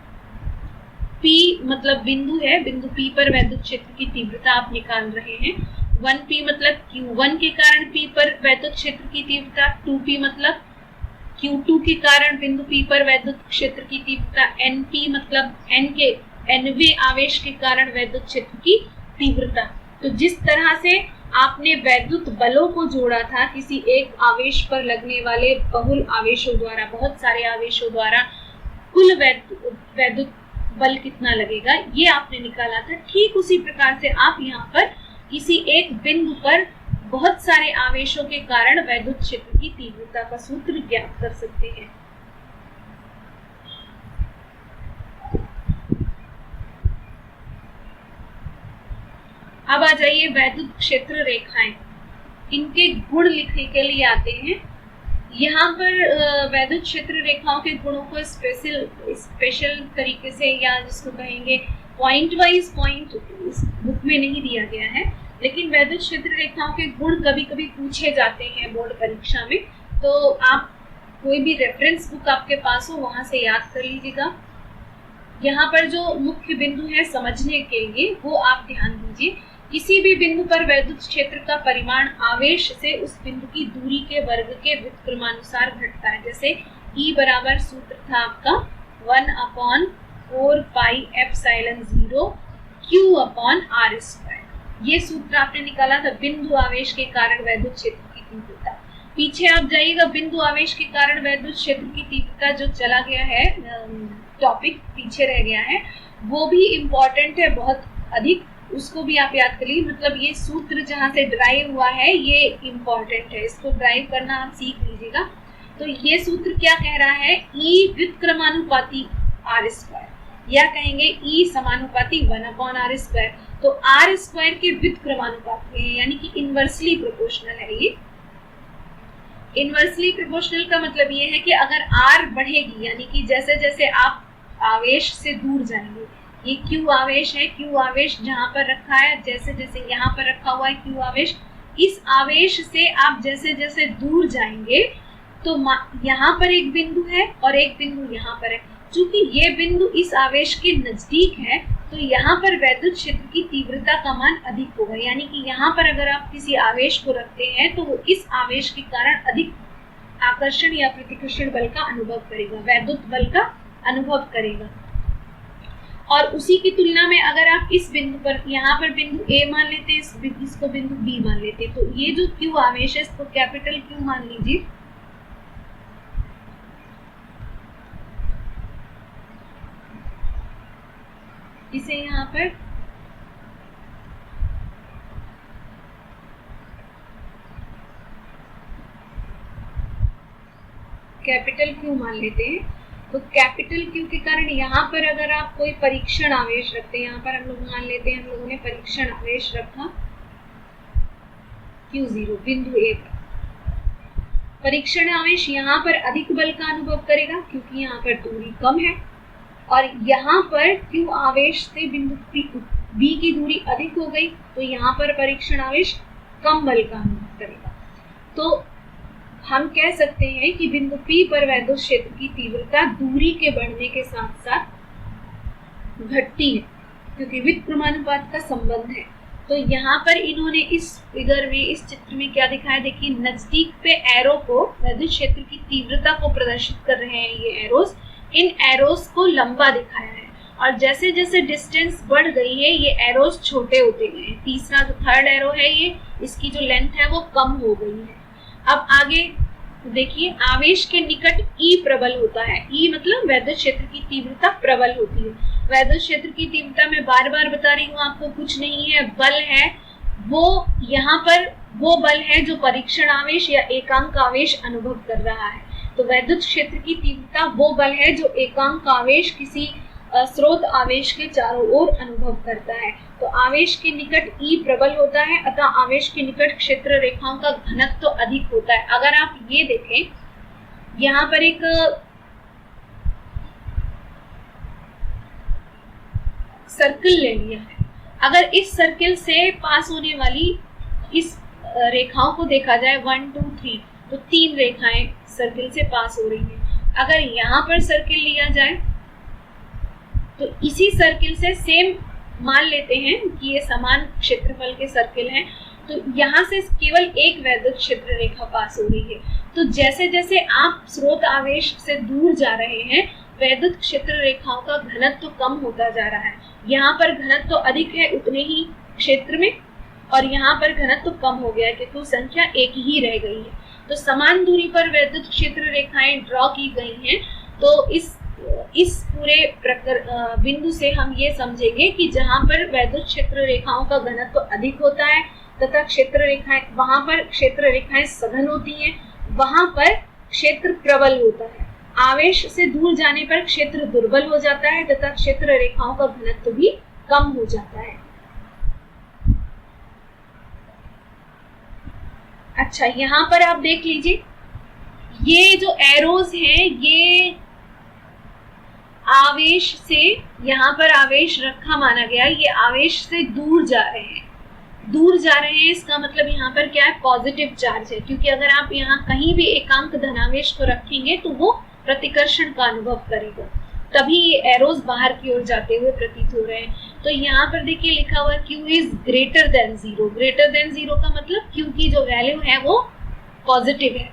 p मतलब बिंदु है, बिंदु p पर वैद्युत क्षेत्र की तीव्रता आप निकाल रहे हैं। 1p मतलब Q1 के कारण p पर वैद्युत क्षेत्र की तीव्रता, 2p मतलब Q2 के कारण बिंदु P पर वैद्युत क्षेत्र की तीव्रता, Np मतलब n के nवें आवेश के कारण वैद्युत क्षेत्र की तीव्रता। तो जिस तरह से आपने वैद्युत बलों को जोड़ा था किसी एक आवेश पर लगने वाले बहुल आवेशों द्वारा, बहुत सारे आवेशों द्वारा कुल वैद्युत बल कितना लगेगा, ये आपने निकाला था। ठीक उसी प्रकार से आप यहाँ पर किसी एक बिंदु पर बहुत सारे आवेशों के कारण वैद्युत क्षेत्र की तीव्रता का सूत्र ज्ञात कर सकते हैं। अब आ जाइए वैद्युत क्षेत्र रेखाएं। इनके गुण लिखने के लिए आते हैं। यहाँ पर वैद्युत क्षेत्र रेखाओं के गुणों को स्पेशल तरीके से, या जिसको कहेंगे पॉइंट वाइज पॉइंट, इस बुक में नहीं दिया गया है, लेकिन वैद्युत क्षेत्र रेखाओं के गुण कभी कभी पूछे जाते हैं बोर्ड परीक्षा में। तो आप कोई भी रेफरेंस बुक आपके पास हो वहां से याद कर लीजिएगा। यहाँ पर जो मुख्य बिंदु है समझने के लिए वो आप ध्यान दीजिए। किसी भी बिंदु पर वैद्युत क्षेत्र का परिमाण आवेश से उस बिंदु की दूरी के वर्ग के व्युत्क्रमानुसार घटता है। जैसे E बराबर सूत्र था आपका 1/4 पाई एप्सिलॉन 0 Q/r²। ये सूत्र आपने निकाला था बिंदु आवेश के कारण वैद्युत क्षेत्र की तीव्रता। पीछे आप जाइएगा, बिंदु आवेश के कारण वैद्युत क्षेत्र की तीव्रता जो चला गया है, टॉपिक पीछे रह गया है, वो भी इम्पोर्टेंट है बहुत अधिक, उसको भी आप याद कर लीजिए। मतलब ये सूत्र जहाँ से ड्राइव हुआ है ये इम्पोर्टेंट है, इसको ड्राइव करना आप सीख लीजिएगा। तो ये सूत्र क्या कह रहा है, E व्युत्क्रमानुपाती r², या कहेंगे E समानुपाती 1/r²। तो r² के व्युत्क्रमानुपाती है, यानी कि इनवर्सली प्रोपोर्शनल है। ये इनवर्सली प्रोपोर्शनल का मतलब ये है कि अगर r बढ़ेगी, यानी कि जैसे जैसे आप आवेश से दूर जाएंगे, ये Q आवेश है, Q आवेश जहाँ पर रखा है, जैसे जैसे यहाँ पर रखा हुआ है Q आवेश, इस आवेश से आप जैसे जैसे दूर जाएंगे तो यहाँ पर एक बिंदु है और एक बिंदु यहाँ पर है। चूंकि ये बिंदु इस आवेश के नजदीक है तो यहाँ पर वैद्युत क्षेत्र की तीव्रता का मान अधिक होगा। यानी कि यहाँ पर अगर आप किसी आवेश को रखते हैं तो वो इस आवेश के कारण अधिक आकर्षण या प्रतिकर्षण बल का अनुभव करेगा, वैद्युत बल का अनुभव करेगा। और उसी की तुलना में अगर आप इस बिंदु पर, यहाँ पर बिंदु A मान लेते हैं, इसको बिंदु B मान लेते हैं, तो ये जो Q आवेश है इसको कैपिटल Q मान लीजिए। इसे यहाँ पर कैपिटल Q मान लेते हैं। तो कैपिटल Q के कारण यहाँ पर अगर आप कोई परीक्षण आवेश रखते हैं, यहाँ पर हम लोग मान लेते हैं हम लोगों ने परीक्षण आवेश रखा Q0 बिंदु A पर। परीक्षण आवेश यहाँ पर अधिक बल का अनुभव करेगा क्योंकि यहाँ पर दूरी कम है, और यहाँ पर Q आवेश से बिंदु B की दूरी अधिक हो गई तो यहाँ पर परीक्षण आवेश कम बल का अनुभव करेगा। तो हम कह सकते हैं कि बिंदु P पर वैद्युत क्षेत्र की तीव्रता दूरी के बढ़ने के साथ साथ घटती है क्योंकि व्युत्क्रमानुपात का संबंध है। तो यहाँ पर इन्होंने इस फिगर में, इस चित्र में क्या दिखाया, देखिए नजदीक पे एरो को, वैद्युत क्षेत्र की तीव्रता को प्रदर्शित कर रहे हैं ये एरोस। इन एरोस को लंबा दिखाया है और जैसे जैसे डिस्टेंस बढ़ गई है ये एरोस छोटे होते गए हैं। तीसरा जो थर्ड एरो है ये, इसकी जो लेंथ है वो कम हो गई है। अब आगे देखिए, आवेश के निकट E प्रबल होता है। E मतलब वैद्युत क्षेत्र की तीव्रता प्रबल होती है। वैद्युत क्षेत्र की तीव्रता मैं बार बार बता रही हूँ आपको, कुछ नहीं है, बल है वो। यहाँ पर वो बल है जो परीक्षण आवेश या एकांक आवेश अनुभव कर रहा है। तो वैद्युत क्षेत्र की तीव्रता वो बल है जो एकांक आवेश किसी स्रोत आवेश के चारों ओर अनुभव करता है। तो आवेश के निकट E प्रबल होता है, अतः आवेश के निकट क्षेत्र रेखाओं का घनत्व तो अधिक होता है। अगर आप ये देखें, यहाँ पर एक सर्कल ले लिया है। अगर इस सर्कल से पास होने वाली इस रेखाओं को देखा जाए 1 2 3, तो 3 रेखाएं सर्कल से पास हो रही हैं। अगर यहाँ पर सर्कल लिया जाए तो इसी सर्कल से सेम मान लेते हैं कि ये समान क्षेत्रफल के सर्कल हैं, तो यहाँ से केवल एक वैद्युत क्षेत्र रेखा पास हो रही है। तो जैसे जैसे आप स्रोत आवेश से दूर जा रहे हैं वैद्युत क्षेत्र रेखाओं का घनत्व कम होता जा रहा है। यहाँ पर घनत्व अधिक है उतने ही क्षेत्र में, और यहाँ पर घनत्व कम हो गया है क्योंकि संख्या एक ही रह गई है। तो समान दूरी पर वैद्युत क्षेत्र रेखाएं ड्रॉ की गई हैं। तो इस पूरे बिंदु से हम ये समझेंगे कि जहाँ पर वैद्युत क्षेत्र रेखाओं का घनत्व अधिक होता है तथा क्षेत्र रेखाएं, वहां पर क्षेत्र रेखाएं सघन होती हैं, वहां पर क्षेत्र प्रबल होता है। आवेश से दूर जाने पर क्षेत्र दुर्बल हो जाता है तथा क्षेत्र रेखाओं का घनत्व भी कम हो जाता है। अच्छा, यहाँ पर आप देख लीजिए, ये जो एरोज हैं ये आवेश से, यहाँ पर आवेश रखा माना गया, ये आवेश से दूर जा रहे हैं, दूर जा रहे हैं। इसका मतलब यहाँ पर क्या है, पॉजिटिव चार्ज है, क्योंकि अगर आप यहाँ कहीं भी एकांक धनावेश को रखेंगे तो वो प्रतिकर्षण का अनुभव करेगा, तभी ये एरोज बाहर की ओर जाते हुए प्रतीत हो रहे हैं। तो यहाँ पर देखिए लिखा हुआ Q is greater than 0। Greater than 0 का मतलब Q की जो वैल्यू है वो पॉजिटिव है।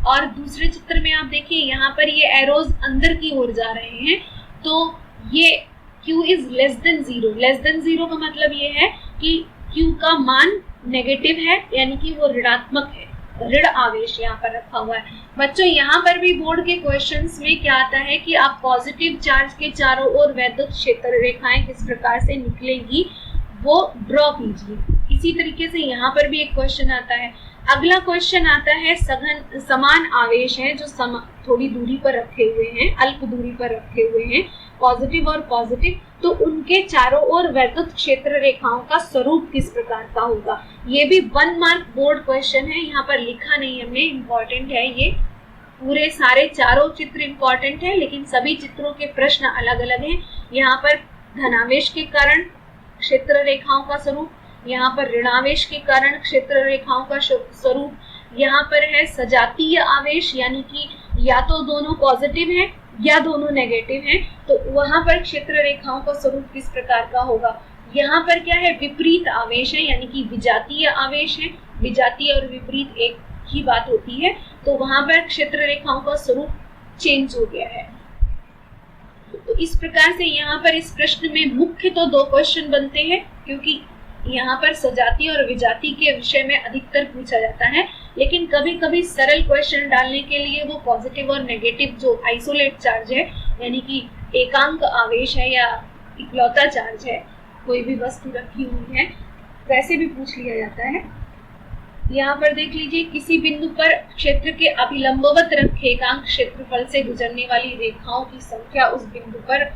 और दूसरे चित्र में आप देखिए, यहाँ पर ये एरोज अंदर की ओर जा रहे हैं, तो ये Q is less than 0। Less than 0 का मतलब ये है कि Q का मान नेगेटिव है, यानी कि वो ऋणात्मक है, ऋण आवेश यहाँ पर रखा हुआ है। बच्चों, यहाँ पर भी बोर्ड के क्वेश्चंस में क्या आता है कि आप पॉजिटिव चार्ज के चारों ओर वैद्युत क्षेत्र रेखाएं किस प्रकार से निकलेंगी वो ड्रॉ कीजिए। इसी तरीके से यहाँ पर भी एक क्वेश्चन आता है। अगला क्वेश्चन आता है, सघन समान आवेश है जो थोड़ी दूरी पर रखे हुए हैं, अल्प दूरी पर रखे हुए हैं, पॉजिटिव और पॉजिटिव, तो उनके चारों ओर वैद्युत क्षेत्र रेखाओं का स्वरूप किस प्रकार का होगा। ये भी 1 मार्क बोर्ड क्वेश्चन है, यहाँ पर लिखा नहीं हमने, इम्पोर्टेंट है ये। पूरे सारे चारों चित्र इम्पोर्टेंट है, लेकिन सभी चित्रों के प्रश्न अलग अलग हैं। यहाँ पर धनावेश के कारण क्षेत्र रेखाओं का स्वरूप, यहाँ पर ऋणावेश के कारण क्षेत्र रेखाओं का स्वरूप, यहाँ पर है सजातीय आवेश, यानी कि या तो दोनों पॉजिटिव है या दोनों नेगेटिव हैं, तो वहां पर क्षेत्र रेखाओं का स्वरूप किस प्रकार का होगा। यहाँ पर क्या है, विपरीत आवेश है, यानी कि विजातीय आवेश है। विजातीय और विपरीत एक ही बात होती है, तो वहां पर क्षेत्र रेखाओं का स्वरूप चेंज हो गया है। तो इस प्रकार से यहाँ पर इस प्रश्न में मुख्य तो 2 क्वेश्चन बनते हैं, क्योंकि यहाँ पर सजातीय और विजातीय के विषय में अधिकतर पूछा जाता है, लेकिन कभी कभी सरल क्वेश्चन डालने के लिए वो पॉजिटिव और नेगेटिव जो आइसोलेट चार्ज है, यानी कि एकांक आवेश है या इकलौता चार्ज है, कोई भी वस्तु रखी हुई है, वैसे भी पूछ लिया जाता है। यहाँ पर देख लीजिए, किसी बिंदु पर क्षेत्र के अभिलंबवत रखे एकांक क्षेत्रफल से गुजरने वाली रेखाओं की संख्या उस बिंदु पर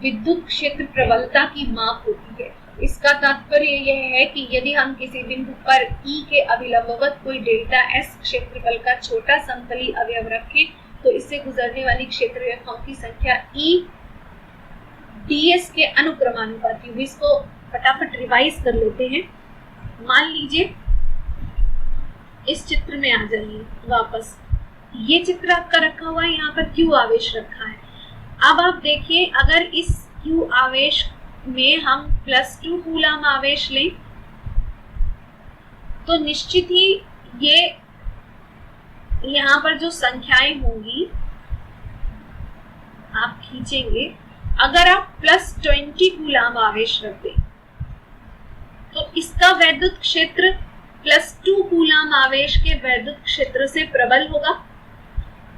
विद्युत क्षेत्र प्रबलता की माप होती है। इसका तात्पर्य यह है कि यदि हम किसी बिंदु पर E के अभिलंबवत कोई डेल्टा S क्षेत्रफल का छोटा समतली अवयव रखें, तो इससे गुजरने वाली क्षेत्र रेखाओं की संख्या E ds के अनुक्रमानुपाती होगी। इसको फटाफट रिवाइज कर लेते हैं। मान लीजिए इस चित्र में आ जाइए वापस, ये चित्र आपका रखा हुआ है, यहाँ पर Q आवेश रखा है। अब आप देखिए, अगर इस Q आवेश में हम +2 कूलम आवेश लें तो निश्चित ही ये यहाँ पर जो संख्याएं होंगी आप खींचेंगे, अगर आप +20 कूलम आवेश रख दें तो इसका वैद्युत क्षेत्र +2 कूलम आवेश के वैद्युत क्षेत्र से प्रबल होगा।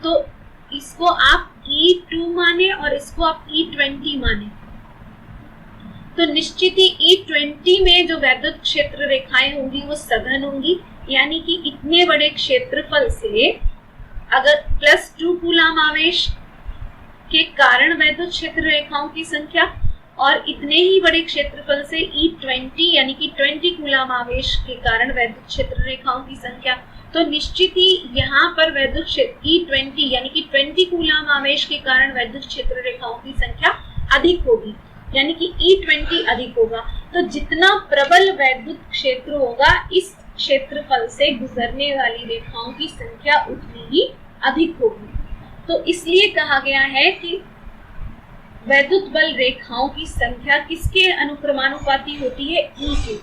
तो इसको आप E2 माने और इसको आप E20 माने, तो निश्चित ही E20 में जो वैद्युत क्षेत्र रेखाएं होंगी वो सघन होंगी, यानी कि इतने बड़े क्षेत्रफल से अगर +2 कूलम आवेश के कारण वैद्युत क्षेत्र रेखाओं की संख्या और इतने ही बड़े क्षेत्रफल से E20 यानी कि 20 कूलम आवेश के कारण वैद्युत क्षेत्र रेखाओं की संख्या, तो निश्चित ही यहाँ पर वैद्युत क्षेत्र E20 यानी कि 20 कूलम आवेश के कारण वैद्युत क्षेत्र रेखाओं की संख्या अधिक होगी, यानी कि E20 अधिक होगा। तो जितना प्रबल वैद्युत क्षेत्र होगा, इस क्षेत्रफल से गुजरने वाली रेखाओं की संख्या उतनी ही अधिक होगी। तो इसलिए कहा गया है कि वैद्युत बल रेखाओं की संख्या किसके अनुक्रमानुपाती होती है, E के।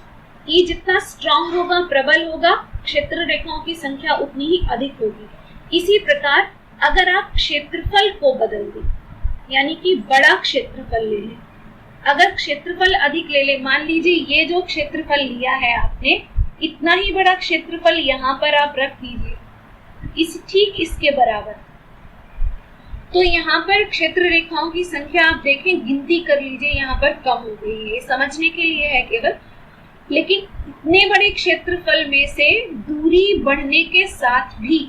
E जितना स्ट्रॉन्ग होगा, प्रबल होगा, क्षेत्र रेखाओं की संख्या उतनी ही अधिक होगी। इसी प्रकार अगर आप क्षेत्रफल को बदल दें, यानी कि बड़ा क्षेत्रफल ले लें, अगर क्षेत्रफल अधिक ले लें, मान लीजिए ये जो क्षेत्रफल लिया है आपने, इतना ही बड़ा क्षेत्रफल यहाँ पर आप रख दीजिए, ठीक इसके बराबर, तो यहाँ पर क्षेत्र रेखाओं की संख्या आप देखें, गिनती कर लीजिए, यहाँ पर कम हो गई है, समझने के लिए है केवल। लेकिन इतने बड़े क्षेत्रफल में से दूरी बढ़ने के साथ भी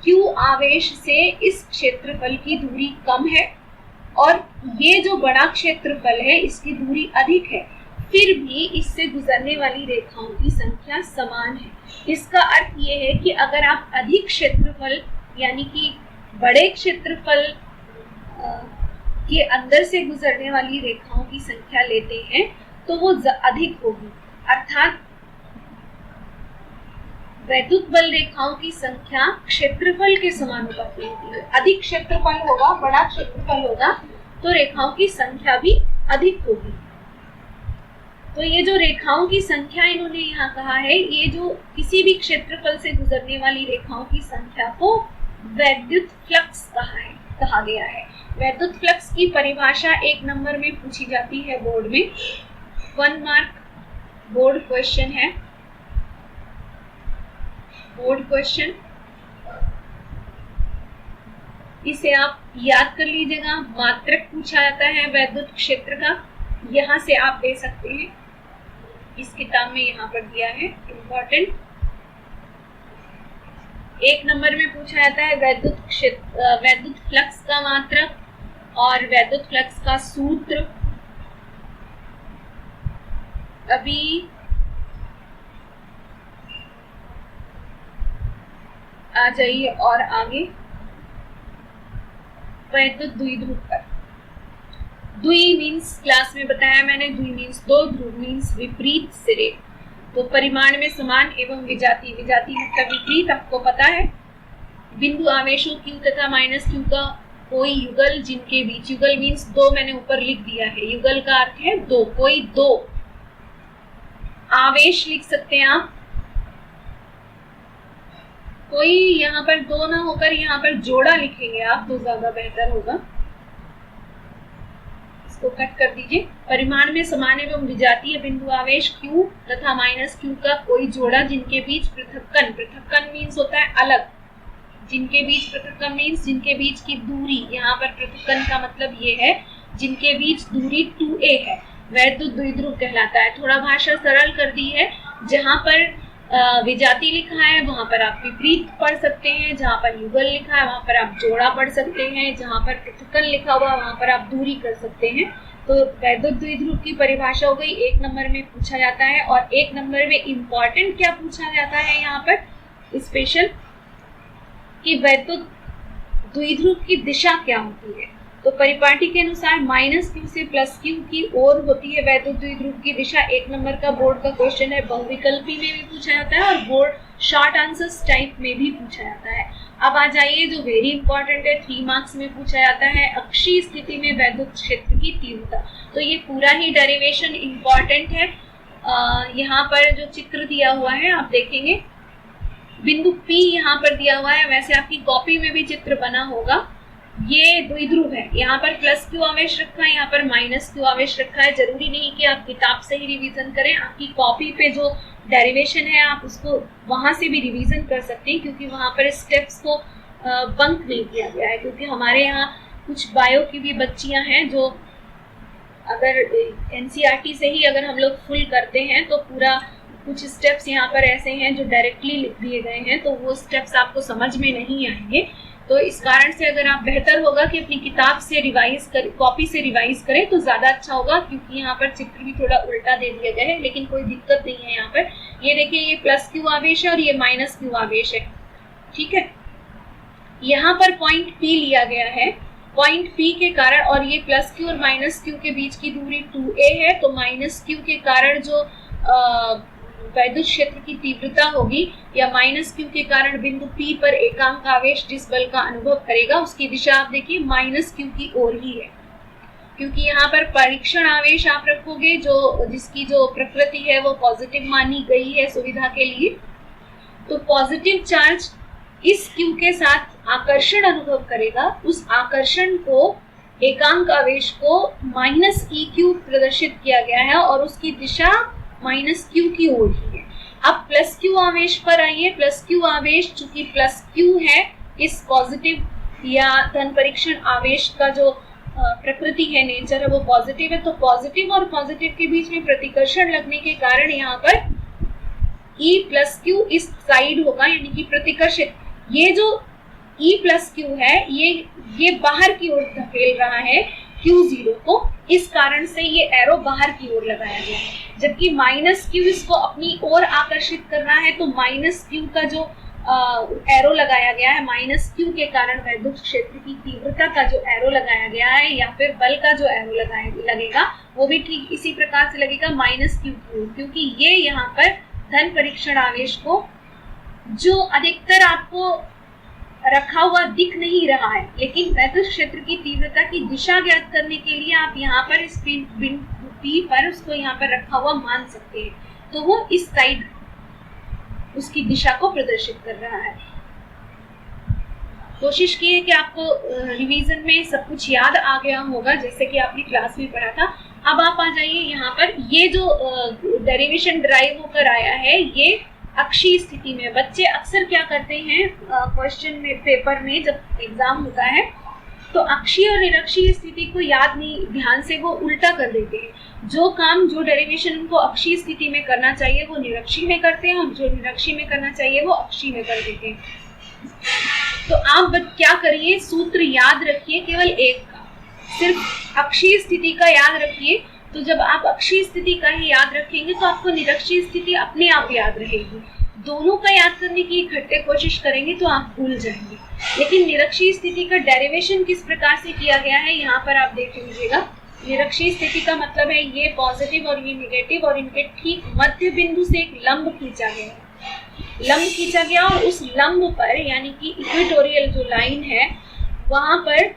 Q आवेश से इस क्षेत्रफल की दूरी कम है और ये जो बड़ा क्षेत्रफल है इसकी दूरी अधिक है, फिर भी इससे गुजरने वाली रेखाओं की संख्या समान है। इसका अर्थ ये है कि अगर आप अधिक क्षेत्रफल यानी कि बड़े क्षेत्रफल के अंदर से गुजरने वाली रेखाओं की संख्या लेते हैं तो वो अधिक होगी, अर्थात वैद्युत बल रेखाओं की संख्या क्षेत्रफल के समानुपाती होती है। अधिक क्षेत्रफल होगा, बड़ा क्षेत्रफल होगा तो रेखाओं की संख्या भी अधिक होगी। तो ये जो रेखाओं की संख्या इन्होंने यहाँ कहा है, ये जो किसी भी क्षेत्रफल से गुजरने वाली रेखाओं की संख्या को वैद्युत फ्लक्स कहा गया है। वैद्युत फ्लक्स की परिभाषा 1 नंबर में पूछी जाती है बोर्ड में, 1 मार्क बोर्ड क्वेश्चन है, बोर्ड क्वेश्चन। इसे आप याद कर लीजिएगा। मात्रक पूछा जाता है वैद्युत क्षेत्र का, यहाँ से आप दे सकते हैं, इस किताब में यहाँ पर दिया है, इम्पोर्टेंट। 1 नंबर में पूछा जाता है वैद्युत फ्लक्स का मात्रक और वैद्युत फ्लक्स का सूत्र। अभी आ जाइए और आगे वैद्युत द्विध्रुव पर। द्वि मीन्स क्लास में बताया मैंने, द्वि मीन्स दो, ध्रुव मीन्स विपरीत सिरे। तो परिमाण में समान एवं विजातीय, विजातीय मतलब विपरीत, आपको पता है। बिंदु आवेशों Q तथा -Q का कोई युगल जिनके बीच, युगल मीन्स दो, मैंने ऊपर लिख दिया है, युगल का अर्थ है दो, कोई दो आवेश लिख सकते हैं आप, कोई यहाँ पर दो ना होकर यहाँ पर जोड़ा लिखेंगे आप तो ज्यादा बेहतर होगा। इसको कट कर दीजिए। परिमाण में समान एवं विजातीय बिंदु आवेश Q तथा -Q का कोई जोड़ा जिनके बीच पृथक्कन, पृथक्कन मीन्स होता है अलग, जिनके बीच पृथक्कन मीन्स जिनके बीच की दूरी, यहाँ पर पृथक्कन का मतलब ये है जिनके बीच दूरी 2a है, वैद्युत द्विध्रुव कहलाता है। थोड़ा भाषा सरल कर दी है, जहाँ पर विजाती लिखा है वहां पर आप विपरीत पढ़ सकते हैं, जहां पर युगल लिखा है वहां पर आप जोड़ा पढ़ सकते हैं, जहां पर पृथक्कन लिखा हुआ वहां पर आप दूरी कर सकते हैं। तो वैद्युत द्विध्रुव की परिभाषा हो गई, 1 नंबर में पूछा जाता है। और 1 नंबर में इम्पोर्टेंट क्या पूछा जाता है यहाँ पर स्पेशल, कि वैद्युत द्विध्रुव की दिशा क्या होती है। तो परिपाटी के अनुसार -Q से +Q की ओर होती है वैद्युत द्विध्रुव की दिशा। 1 नंबर का बोर्ड का क्वेश्चन है, बहुविकल्पी में भी पूछा जाता है और बोर्ड शॉर्ट आंसर्स टाइप में भी पूछा जाता है। अब आ जाइए जो वेरी इंपॉर्टेंट है, 3 मार्क्स में पूछा जाता है, अक्षीय स्थिति में वैद्युत क्षेत्र की तीव्रता। तो ये पूरा ही डेरिवेशन इंपॉर्टेंट है। यहाँ पर जो चित्र दिया हुआ है आप देखेंगे, बिंदु P यहाँ पर दिया हुआ है, वैसे आपकी कॉपी में भी चित्र बना होगा। ये द्विध्रुव है, यहाँ पर +Q आवेश रखा है, यहाँ पर -Q आवेश रखा है। जरूरी नहीं कि आप किताब से ही रिवीजन करें, आपकी कॉपी पे जो डेरिवेशन है आप उसको वहां से भी रिवीजन कर सकते हैं, क्योंकि वहां पर स्टेप्स को बंक नहीं किया गया है। क्योंकि हमारे यहाँ कुछ बायो की भी बच्चियां हैं जो अगर NCERT से ही अगर हम लोग फुल करते हैं तो पूरा कुछ स्टेप्स यहाँ पर ऐसे हैं जो डायरेक्टली लिख दिए गए हैं, तो वो स्टेप्स आपको समझ में नहीं आएंगे। तो इस कारण से अगर आप, बेहतर होगा कि अपनी किताब से रिवाइज कर, कॉपी से रिवाइज करें तो ज्यादा अच्छा होगा, क्योंकि यहाँ पर चित्र भी थोड़ा उल्टा दे दिया गया है, लेकिन कोई दिक्कत नहीं है। यहाँ पर ये देखिए, ये +Q आवेश है और ये -Q आवेश है, ठीक है। यहाँ पर पॉइंट P लिया गया है, पॉइंट P के कारण, और ये +Q और -Q के बीच की दूरी 2a है, तो -Q के कारण जो वैद्युत क्षेत्र की तीव्रता होगी, या -Q के कारण बिंदु P पर एकांक आवेश जिस बल का अनुभव करेगा उसकी दिशा आप देखिए -Q की ओर ही है, क्योंकि यहाँ पर परीक्षण आवेश आप रखोगे जो जिसकी जो प्रकृति है वो पॉजिटिव मानी गई है सुविधा के लिए। तो पॉजिटिव चार्ज इस Q के साथ आकर्षण अनुभव करेगा, उस आकर्षण को, एकांक आवेश को -EQ प्रदर्शित किया गया है और उसकी दिशा -Q की ओर ही है। अब +Q आवेश पर आइए। +Q आवेश चूंकि +Q है, इस पॉजिटिव या धन परीक्षण आवेश का जो प्रकृति है, नेचर है, वो पॉजिटिव है, तो पॉजिटिव और पॉजिटिव के बीच में प्रतिकर्षण लगने के कारण यहाँ पर E+Q इस साइड होगा, यानी कि प्रतिकर्षित। ये जो E+Q है ये बाहर की ओर धकेल रहा है, Q0 को, इस कारण से ये एरो बाहर की ओर लगाया गया है। जबकि माइनस Q इसको अपनी ओर आकर्षित करना है, तो माइनस Q का जो एरो लगाया गया है, माइनस Q के कारण वैद्युत क्षेत्र की तीव्रता का जो एरो लगाया गया है या फिर बल का जो एरो लगेगा वो भी ठीक इसी प्रकार से लगेगा माइनस Q, क्योंकि ये यहाँ पर धन परीक्षण आवेश को जो अधिकतर आपको रखा हुआ दिख नहीं रहा है, लेकिन वैद्युत क्षेत्र की तीव्रता की दिशा ज्ञात करने के लिए आप यहाँ पर इस बिंदु P पर उसको यहाँ पर रखा हुआ मान सकते हैं, तो वो इस साइड उसकी दिशा को प्रदर्शित कर रहा है। कोशिश की है कि आपको रिवीजन में सब कुछ याद आ गया होगा, जैसे कि आपने क्लास में पढ़ा था। अब आप आ जाइए यहाँ पर, ये जो डेरिवेशन ड्राइव होकर आया है ये अक्षीय स्थिति में। बच्चे अक्सर क्या करते हैं क्वेश्चन में, पेपर में जब एग्जाम होता है तो अक्षीय और निरक्षीय स्थिति को याद नहीं, ध्यान से वो उल्टा कर देते हैं। जो काम जो डेरिवेशन उनको अक्षीय स्थिति में करना चाहिए वो निरक्षीय में करते हैं, और जो निरक्षीय में करना चाहिए वो अक्षीय में कर देते हैं। तो आप क्या करिए, सूत्र याद रखिए केवल एक का, सिर्फ अक्षीय स्थिति का याद रखिए। तो जब आप अक्षीय स्थिति का ही याद रखेंगे तो आपको निरक्षीय स्थिति अपने आप याद रहेगी। दोनों का याद करने की इकट्ठे कोशिश करेंगे तो आप भूल जाएंगे। लेकिन निरक्षीय स्थिति का डेरिवेशन किस प्रकार से किया गया है यहाँ पर आप देख लीजिएगा। निरक्षीय स्थिति का मतलब है ये पॉजिटिव और ये निगेटिव, और इनके ठीक मध्य बिंदु से एक लंब खींचा गया, और उस लंब पर यानी कि इक्वेटोरियल जो लाइन है वहां पर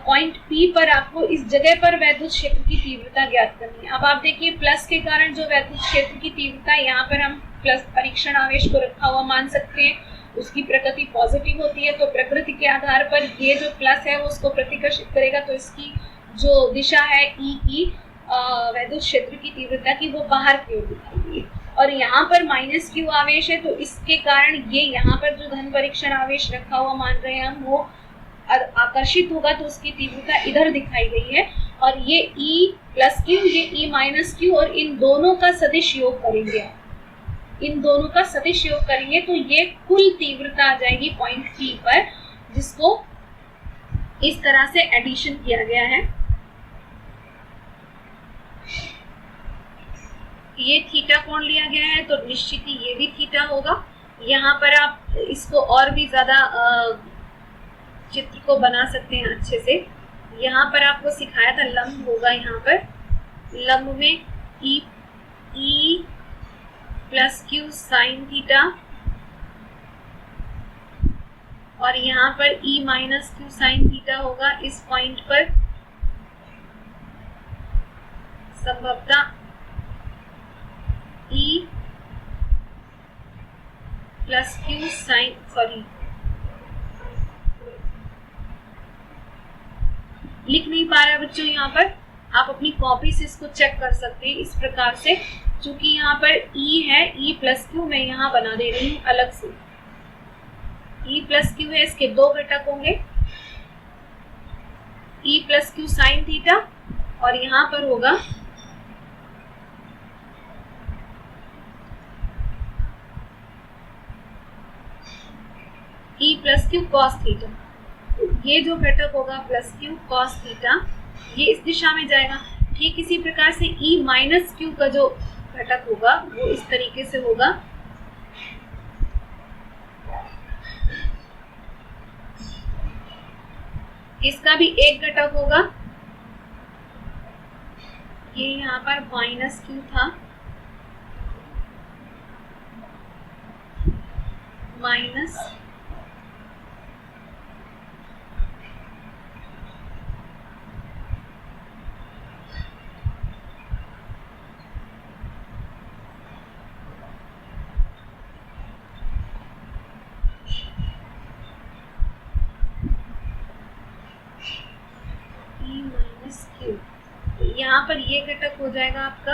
पॉइंट P पर आपको इस जगह पर वैद्युत क्षेत्र की तीव्रता ज्ञात करनी है। अब आप देखिए प्लस के कारण जो वैद्युत क्षेत्र की तीव्रता, यहाँ पर हम प्लस परीक्षण आवेश को रखा हुआ मान सकते हैं, उसकी प्रकृति पॉजिटिव होती है, तो प्रकृति के आधार पर ये जो प्लस है वो उसको प्रतिकर्षित करेगा, तो इसकी जो दिशा है E की वैद्युत क्षेत्र की तीव्रता की वो बाहर की ओर दिखाई। और यहाँ पर माइनस Q आवेश है, तो इसके कारण ये यहाँ पर जो धन परीक्षण आवेश रखा हुआ मान रहे हैं हम वो आकर्षित होगा, तो उसकी तीव्रता इधर दिखाई गई है। और ये E प्लस Q, ये E माइनस Q, और इन दोनों का सदिश योग करेंगे, तो ये कुल तीव्रता आ जाएगी पॉइंट P पर, जिसको इस तरह से एडिशन किया गया है। ये थीटा कोण लिया गया है, तो निश्चित ही ये भी थीटा होगा। यहाँ पर आप इसको और भी ज्यादा चित्र को बना सकते हैं अच्छे से। यहाँ पर आपको सिखाया था लंब होगा, यहाँ पर लंब में E plus Q sine theta, और यहाँ पर E minus Q sine theta होगा। इस पॉइंट पर संभवतः E प्लस Q साइन, लिख नहीं पा रहा बच्चों, यहाँ पर आप अपनी कॉपी से इसको चेक कर सकते हैं इस प्रकार से। चूंकि यहाँ पर E है, E प्लस Q मैं यहाँ बना दे रही हूँ अलग से। E प्लस Q है, इसके दो घटक होंगे, E plus Q sine theta, और यहाँ पर होगा E plus Q cos theta. ये जो घटक होगा प्लस Q कॉस थीटा, ये इस दिशा में जाएगा। ठीक इसी प्रकार से E माइनस Q का जो घटक होगा वो इस तरीके से होगा। इसका भी एक घटक होगा, ये यहाँ पर माइनस Q था, माइनस Q, यहाँ पर ये घटक हो जाएगा आपका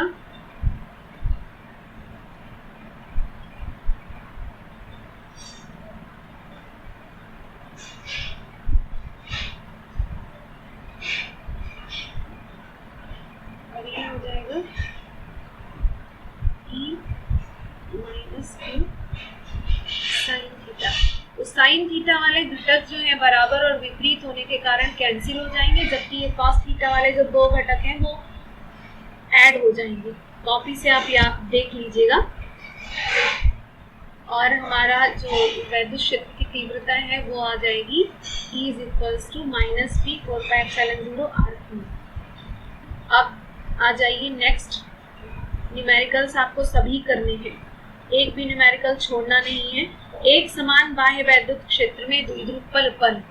और ये हो जाएगा E minus Q sine theta. तो साइन थीटा वाले घटक जो है बराबर और विपरीत होने के कारण कैंसिल हो जाएंगे, जबकि ये कॉस थीटा वाले जो दो घटक हैं वो ऐड हो जाएंगे। कॉपी से आप यहाँ देख लीजिएगा। और हमारा जो वैद्युत क्षेत्र की तीव्रता है वो आ जाएगी E is equals to minus P 4πε0 r3। अब आ जाइए नेक्स्ट, न्यूमेरिकल्स आपको सभी करने हैं, एक भी न्यूमेरिकल छोड़ना नहीं है। एक समान बाह्य वैद्युत क्षेत्र में द्विध्रुव पल।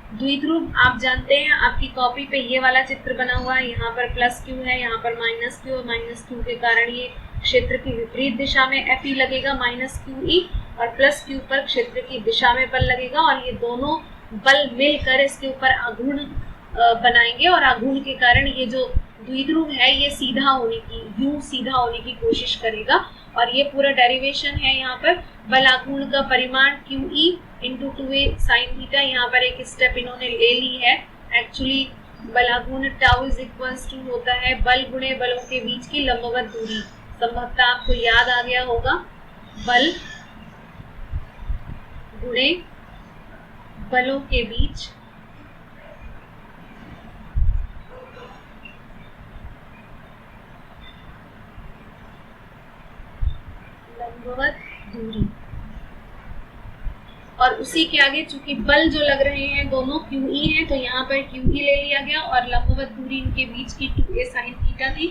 द्विध्रुव आप जानते हैं, आपकी कॉपी पे ये वाला चित्र बना हुआ है, यहाँ पर प्लस क्यू है, यहाँ पर माइनस क्यू, और माइनस क्यू के कारण ये क्षेत्र की विपरीत दिशा में Fe लगेगा माइनस क्यू ई, और प्लस क्यू पर क्षेत्र की दिशा में बल लगेगा, और ये दोनों बल मिलकर इसके ऊपर आघूर्ण बनाएंगे, और आघूर्ण के कारण ये जो द्विध्रुव है ये सीधा होने की कोशिश करेगा। और ये पूरा डेरिवेशन है यहाँ पर, बल आघूर्ण का परिमाण QE into 2a sine theta. यहाँ पर एक स्टेप इन्होंने ले ली है, एक्चुअली बल आघूर्ण टाउ इज इक्वल्स टू होता है बल गुणे बलों के बीच की लंबवत दूरी। संभवतः आपको याद आ गया होगा, बल गुणे बलों के बीच लंबवत दूरी, और उसी के आगे चूंकि बल जो लग रहे हैं दोनों QE हैं, तो यहाँ पर QE ले लिया गया, और लंबवत दूरी इनके बीच की 2a साइन थीटा थी,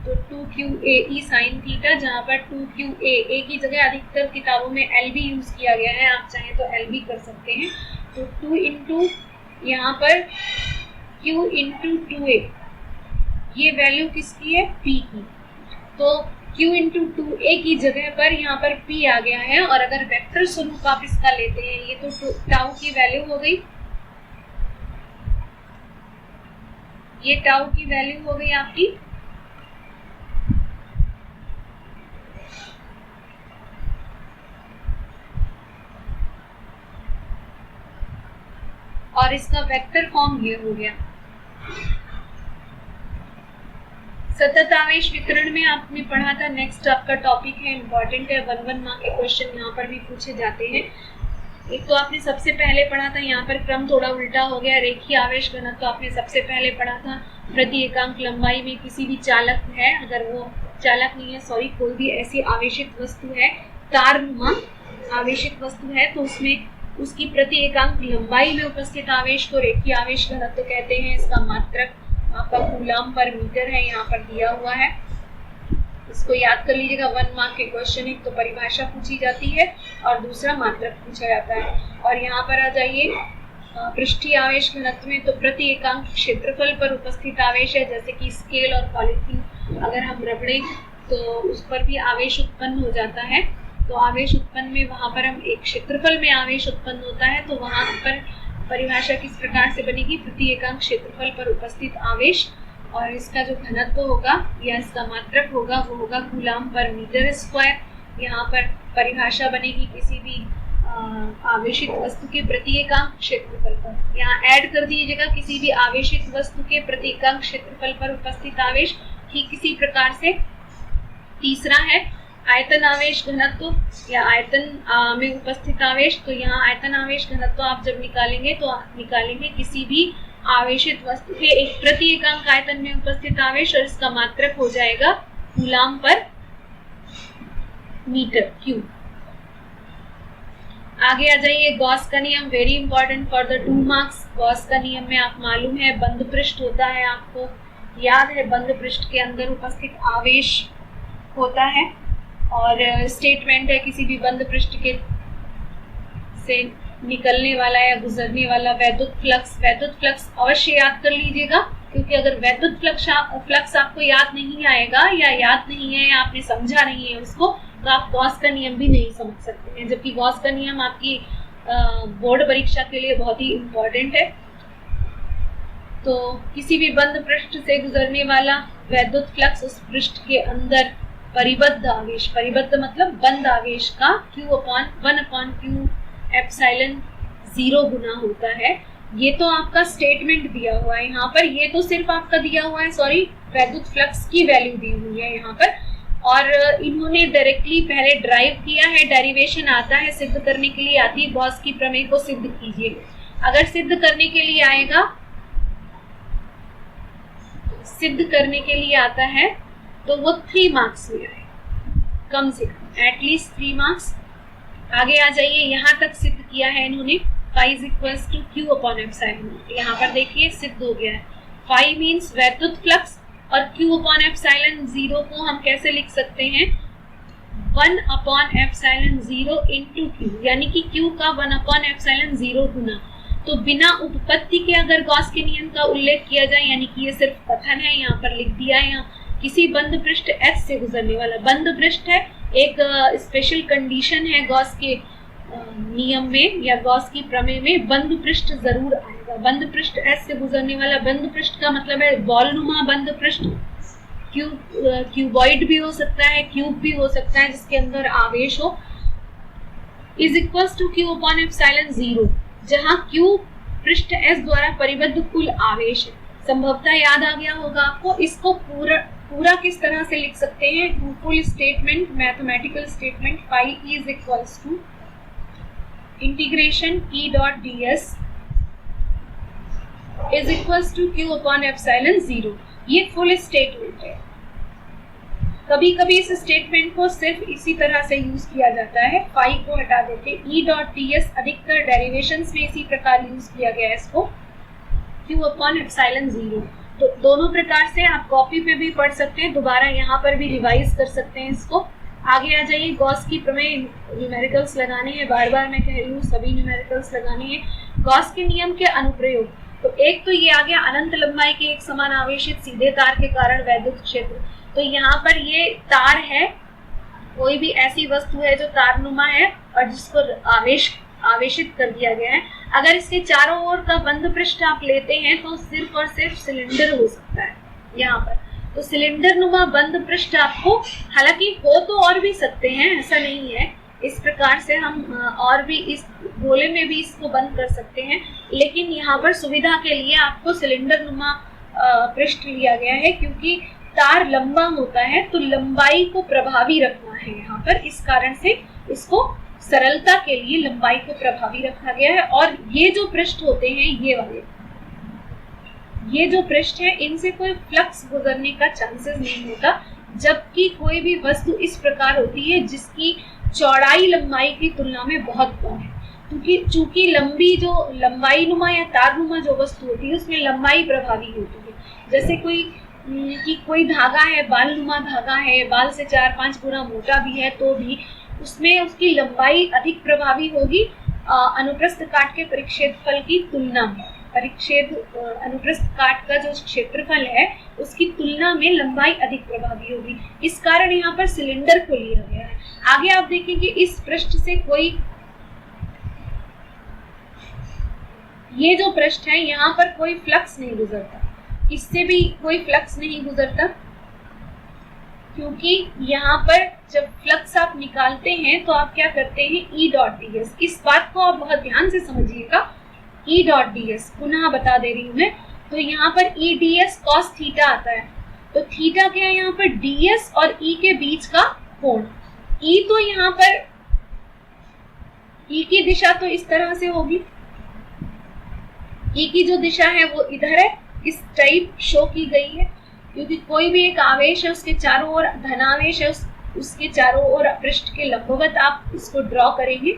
तो 2QAE साइन थीटा, जहाँ पर 2QA की जगह अधिकतर किताबों में LB यूज किया गया है, आप चाहें तो LB कर सकते हैं। तो 2 इंटू यहाँ पर Q इंटू 2a, ये वैल्यू किसकी है? P की। तो Q इंटू 2a की जगह पर यहाँ पर P आ गया है, और अगर वेक्टर स्वरूप आप इसका लेते हैं, ये तो टाउ की वैल्यू हो गई, ये टाउ की वैल्यू हो गई आपकी, और इसका वेक्टर फॉर्म ये हो गया। सतत आवेश वितरण में आपने पढ़ा था, नेक्स्ट आपका टॉपिक है, इंपॉर्टेंट है, 1 मार्क के क्वेश्चन यहाँ पर भी पूछे जाते हैं। एक तो आपने सबसे पहले पढ़ा था, यहाँ पर क्रम थोड़ा उल्टा हो गया, रेखीय आवेश घनत्व तो आपने सबसे पहले पढ़ा था, प्रति एकांक लंबाई में किसी भी चालक है, अगर वो चालक नहीं है, सॉरी, कोई भी ऐसी आवेशित वस्तु है, तारनुमा आवेशित वस्तु है, तो उसमें उसकी प्रति एकांक लंबाई में उपस्थित आवेश को रेखीय आवेश घनत्व कहते हैं। इसका मात्रक आपका कूलम पर मीटर है, यहाँ पर दिया हुआ है, इसको याद कर लीजिएगा। 1 मार्क के क्वेश्चन, एक तो परिभाषा पूछी जाती है और दूसरा मात्रक पूछा जाता है। और यहाँ पर आ जाइए पृष्ठीय आवेश घनत्व में, तो प्रति एकांक क्षेत्रफल पर उपस्थित आवेश है, जैसे कि स्केल और पॉलीथीन अगर हम रगड़ें तो उस पर भी आवेश उत्पन्न हो जाता है। तो आवेश उत्पन्न में वहाँ पर हम एक क्षेत्रफल में आवेश उत्पन्न होता है, तो वहाँ पर परिभाषा किस प्रकार से बनेगी? प्रति एकांक क्षेत्रफल पर उपस्थित आवेश, और इसका जो घनत्व होगा या इसका मात्रक होगा वो होगा कूलम पर मीटर स्क्वायर। यहाँ पर परिभाषा बनेगी किसी भी आवेशित वस्तु के प्रति एकांक क्षेत्रफल पर। यहाँ ऐड कर दीजिएगा किसी भी आवेशित वस्तु के प्रति एकांक क्षेत्रफल पर उपस्थित आवेश। ठीक इसी प्रकार से तीसरा है आयतन आवेश घनत्व या आयतन में उपस्थित आवेश। तो यहाँ आयतन आवेश घनत्व आप जब निकालेंगे तो आप निकालेंगे किसी भी आवेशित वस्तु के एक प्रति एकांक आयतन में उपस्थित आवेश, और इसका मात्रक हो जाएगा कूलम पर मीटर क्यूब। आगे आ जाइए, गॉस का नियम, very important for the 2 marks. Gauss का नियम में आप मालूम है बंद पृष्ठ होता है, आपको याद है बंद पृष्ठ के अंदर उपस्थित आवेश होता है, और स्टेटमेंट है किसी भी बंद पृष्ठ के से निकलने वाला या गुजरने वाला वैद्युत फ्लक्स। वैद्युत फ्लक्स अवश्य याद कर लीजिएगा, क्योंकि अगर वैद्युत फ्लक्स आपको याद नहीं आएगा या याद नहीं है या आपने समझा नहीं है उसको, तो आप गॉस का नियम भी नहीं समझ सकते हैं, जबकि गॉस का नियम आपकी बोर्ड परीक्षा के लिए बहुत ही इम्पोर्टेंट है। तो किसी भी बंद पृष्ठ से गुजरने वाला वैद्युत फ्लक्स उस पृष्ठ के अंदर परिबद्ध आवेश, परिबद्ध मतलब बंद आवेश का Q/1/Q एप्सिलॉन 0 गुना होता है। ये तो आपका स्टेटमेंट दिया हुआ है यहाँ पर, ये तो सिर्फ आपका दिया हुआ है, सॉरी, वैद्युत फ्लक्स की वैल्यू दी हुई है यहाँ पर। और इन्होंने डायरेक्टली पहले ड्राइव किया है, डेरिवेशन आता है, सिद्ध करने के लिए आती है, गॉस की प्रमेय को सिद्ध कीजिए। अगर सिद्ध करने के लिए आएगा, सिद्ध करने के लिए आता है तो वो 3 मार्क्स में आए, कम से कम एटलीस्ट 3 मार्क्स। आगे आ जाइए, यहाँ तक सिद्ध किया है इन्होंने, phi is equals to q upon epsilon। यहाँ पर देखिए सिद्ध हो गया है। phi मीन्स वैद्युत फ्लक्स और q upon epsilon 0 को हम कैसे लिख सकते हैं, 1 upon epsilon 0 into q, यानी कि q का 1 upon epsilon 0 गुना। तो बिना उपपत्ति के अगर गॉस के नियम का उल्लेख किया जाए, यानी कि ये सिर्फ कथन है, यहाँ पर लिख दिया है, यहाँ किसी बंद पृष्ठ S से गुजरने वाला बंद पृष्ठ है, एक स्पेशल कंडीशन है गॉस के नियम में या गॉस की प्रमेय में, बंद पृष्ठ जरूर आएगा। बंद पृष्ठ S से गुजरने वाला बंद पृष्ठ का मतलब है बॉलनुमा बंद पृष्ठ, क्यूबॉइड भी हो सकता है, क्यूब भी हो सकता है जिसके अंदर आवेश हो, is equals to q upon epsilon 0, जहां q पृष्ठ S द्वारा परिबद्ध कुल आवेश है। संभवतः याद आ गया होगा आपको। इसको पूरा किस तरह से लिख सकते हैं, full statement, mathematical statement, phi is equals to integration E dot ds is equals to q upon epsilon 0। ये फुल स्टेटमेंट है। कभी कभी इस स्टेटमेंट को सिर्फ इसी तरह से यूज किया जाता है, phi को हटा देते। E डॉट ds अधिकतर डेरिवेशंस में इसी प्रकार यूज किया गया है इसको, q अपॉन एप्सिलॉन 0। तो दोनों प्रकार से आप कॉपी पे भी पढ़ सकते हैं, दोबारा यहाँ पर भी रिवाइज कर सकते हैं इसको। आगे आ जाइए, गॉस की प्रमेय न्यूमेरिकल्स लगाने हैं, बार बार मैं कह रही हूँ सभी न्यूमेरिकल्स लगाने हैं। गॉस के नियम के अनुप्रयोग, तो एक तो ये आ गया अनंत लंबाई के एक समान आवेशित सीधे तार के कारण वैद्युत क्षेत्र। तो यहाँ पर ये तार है, कोई भी ऐसी वस्तु है जो तारनुमा है और जिसको आवेशित कर दिया गया है। अगर इसके चारों ओर का बंद पृष्ठ आप लेते हैं तो सिर्फ और सिर्फ सिलेंडर हो सकता है यहाँ पर। तो सिलेंडर नुमा बंद पृष्ठ आपको, हालांकि हो तो और भी सकते हैं, ऐसा नहीं है, इस प्रकार से हम और भी इस गोले में भी इसको बंद कर सकते हैं, लेकिन यहाँ पर सुविधा के लिए आपको सिलेंडर नुमा पृष्ठ लिया गया है, क्योंकि तार लंबा होता है तो लंबाई को प्रभावी रखना है यहाँ पर, इस कारण से इसको सरलता के लिए लंबाई को प्रभावी रखा गया है। और ये जो पृष्ठ होते हैं, ये वाले, ये जो पृष्ठ है, इनसे कोई फ्लक्स गुजरने का चांसेस नहीं होता, जबकि कोई भी वस्तु इस प्रकार होती है जिसकी चौड़ाई लंबाई की तुलना में बहुत कम है, क्योंकि चूंकि लंबाई नुमा या तारनुमा जो वस्तु होती है उसमें लंबाई प्रभावी होती है। जैसे कोई धागा है, बाल नुमा धागा है, बाल से 4-5 गुना मोटा भी है, तो भी उसमें उसकी लंबाई अधिक प्रभावी होगी अनुप्रस्थ काट के परिक्षेत्रफल की तुलना में। अनुप्रस्थ काट का जो क्षेत्रफल है उसकी तुलना में लंबाई अधिक प्रभावी होगी, इस कारण यहाँ पर सिलेंडर को लिया गया है। आगे आप देखेंगे इस पृष्ठ से कोई, ये जो पृष्ठ है यहाँ पर कोई फ्लक्स नहीं गुजरता, इससे भी कोई फ्लक्स नहीं गुजरता, क्योंकि यहाँ पर जब फ्लक्स आप निकालते हैं तो आप क्या करते हैं, E डॉट ds। इस बात को आप बहुत ध्यान से समझिएगा, E डॉट ds पुनः बता दे रही हूँ मैं। तो यहाँ पर E ds cos थीटा आता है, तो थीटा क्या है यहाँ पर, ds और E के बीच का कोण। E तो यहाँ पर E की दिशा तो इस तरह से होगी, E की जो दिशा है वो इधर है, इस टाइप शो की गई है, क्योंकि कोई भी एक आवेश है उसके चारों ओर धनावेश है, उसके चारों ओर पृष्ठ के लंबवत आप इसको ड्रॉ करेंगे।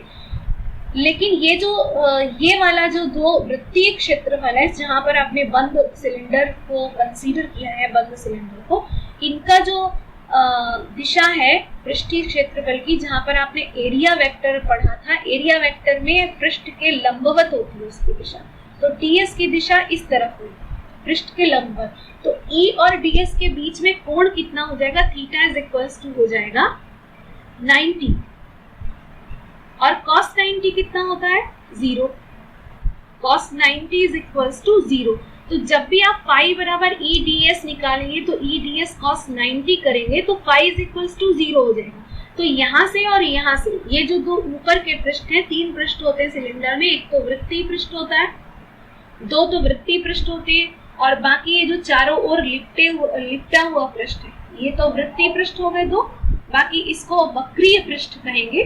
लेकिन ये वाला जो दो वृत्तीय क्षेत्रफल है जहां पर आपने बंद सिलेंडर को कंसीडर किया है, बंद सिलेंडर को, इनका जो दिशा है पृष्ठीय क्षेत्रफल की, जहां पर आपने एरिया वेक्टर पढ़ा था, एरिया वेक्टर में पृष्ठ के लंबवत होती है उसकी दिशा, तो ds की दिशा इस तरफ होगी पृष्ठ के लंबवत। तो E और ds के बीच में कोण कितना हो जाएगा, थीटा इज इक्वल्स टू हो जाएगा 90, और cos 90 कितना होता है, 0। cos 90 is equals to 0। तो जब भी आप phi बराबर E ds निकालेंगे तो E ds cos 90 करेंगे तो phi इज इक्वल्स टू 0 हो जाएगा। तो यहाँ से और यहाँ से, ये जो दो ऊपर के पृष्ठ हैं, 3 पृष्ठ होते हैं सिलेंडर में, एक तो वृत्तीय पृष्ठ होता है, 2 तो वृत्तीय पृष्ठ होते हैं, और बाकी ये जो चारों ओर लिपटा हुआ पृष्ठ है, ये तो वृत्तीय पृष्ठ हो गए दो, बाकी इसको वक्रीय पृष्ठ कहेंगे।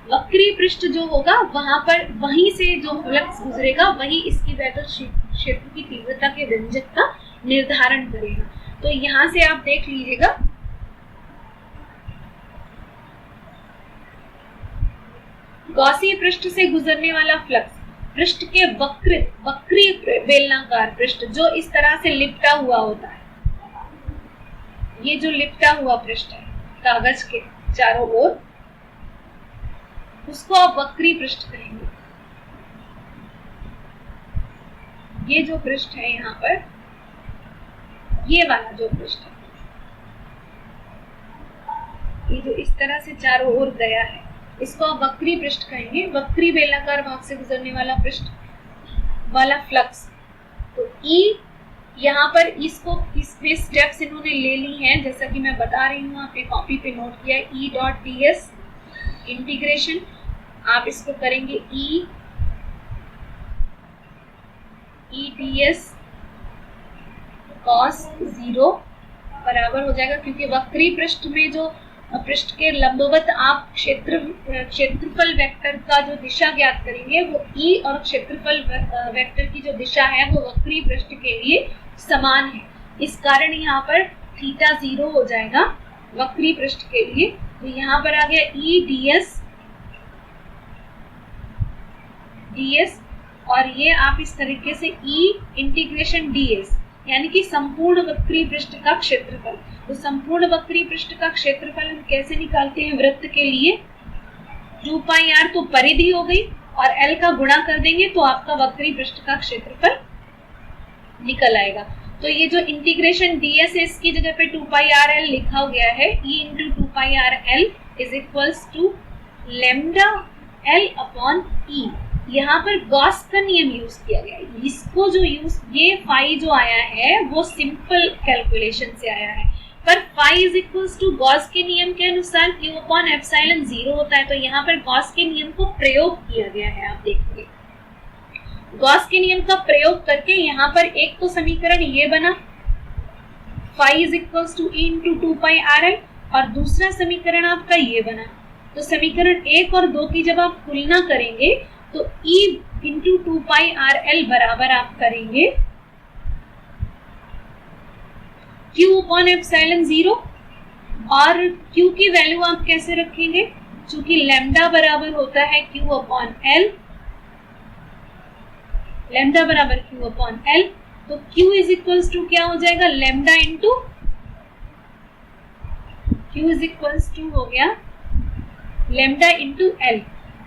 वक्रीय पृष्ठ जो होगा वहां पर वहीं से जो फ्लक्स गुजरेगा वही इसकी वैद्युत क्षेत्र की तीव्रता के व्यंजक का निर्धारण करेगा। तो यहां से आप देख लीजिएगा, गॉसीय पृष्ठ से गुजरने वाला फ्लक्स पृष्ठ के वक्रीय बेलनाकार पृष्ठ जो इस तरह से लिपटा हुआ होता है, ये जो लिपटा हुआ पृष्ठ है कागज के चारों ओर, उसको आप वक्रीय पृष्ठ कहेंगे। ये जो पृष्ठ है यहाँ पर, ये वाला जो पृष्ठ है, ये जो इस तरह से चारों ओर गया है, इसको आप वक्रीय पृष्ठ कहेंगे। वक्रीय बेलनाकार भाग से गुजरने वाला पृष्ठ वाला फ्लक्स। तो E यहाँ पर इसमें स्टेप्स इन्होंने ले ली हैं, जैसा कि मैं बता रही हूँ, आपने कॉपी पे नोट किया है। E.ds इंटीग्रेशन आप इसको करेंगे E ds cos 0 बराबर हो जाएगा, क्योंकि वक्रीय पृष्ठ में जो पृष्ठ के लंबवत आप क्षेत्रफल वेक्टर का जो दिशा ज्ञात करेंगे वो E और क्षेत्रफल वेक्टर की जो दिशा है वो वक्रीय पृष्ठ के लिए समान है। इस कारण यहाँ पर थीटा 0 हो जाएगा वक्रीय पृष्ठ के लिए। तो यहाँ पर आ गया E ds और ये आप इस तरीके से E इंटीग्रेशन ds यानी कि संपूर्ण वक्रीय पृष्ठ का क्षेत्रफल। तो संपूर्ण वक्रीय पृष्ठ का क्षेत्रफल हम कैसे निकालते हैं वृत्त के लिए? 2 पाई r तो परिधि हो गई और l का गुणा कर देंगे तो आपका वक्रीय पृष्ठ का क्षेत्रफल निकल आएगा। तो ये जो इंटीग्रेशन ds है इसकी जगह पे 2 पाई r l लिखा गया है। E into 2 pi r l is equals to lambda l upon E। यहाँ पर गॉस का नियम यूज किया गया है। इसको जो ये फाई जो आया है वो सिंपल कैलकुलेशन से आया है, पर phi is equals to Gauss के नियम के अनुसार Q अपॉन एप्सिलॉन 0 होता है। तो यहाँ पर गॉस के नियम को प्रयोग किया गया है। आप देखिए गॉस के नियम का प्रयोग करके यहाँ पर एक तो समीकरण ये बना phi is equals to E into 2 pi RL और दूसरा समीकरण आपका ये बना। तो समीकरण 1 और 2 की जब आप तुलना करेंगे तो E इंटू 2 पाई RL बराबर आप करेंगे Q अपॉन एप्सिलॉन 0 और Q की वैल्यू आप कैसे रखेंगे? चूंकि लैम्डा बराबर होता है Q अपॉन L, लैम्डा बराबर Q अपॉन L, तो Q इज इक्वल्स टू क्या हो जाएगा? Lambda into Q is equals to हो गया लैम्डा इंटू L।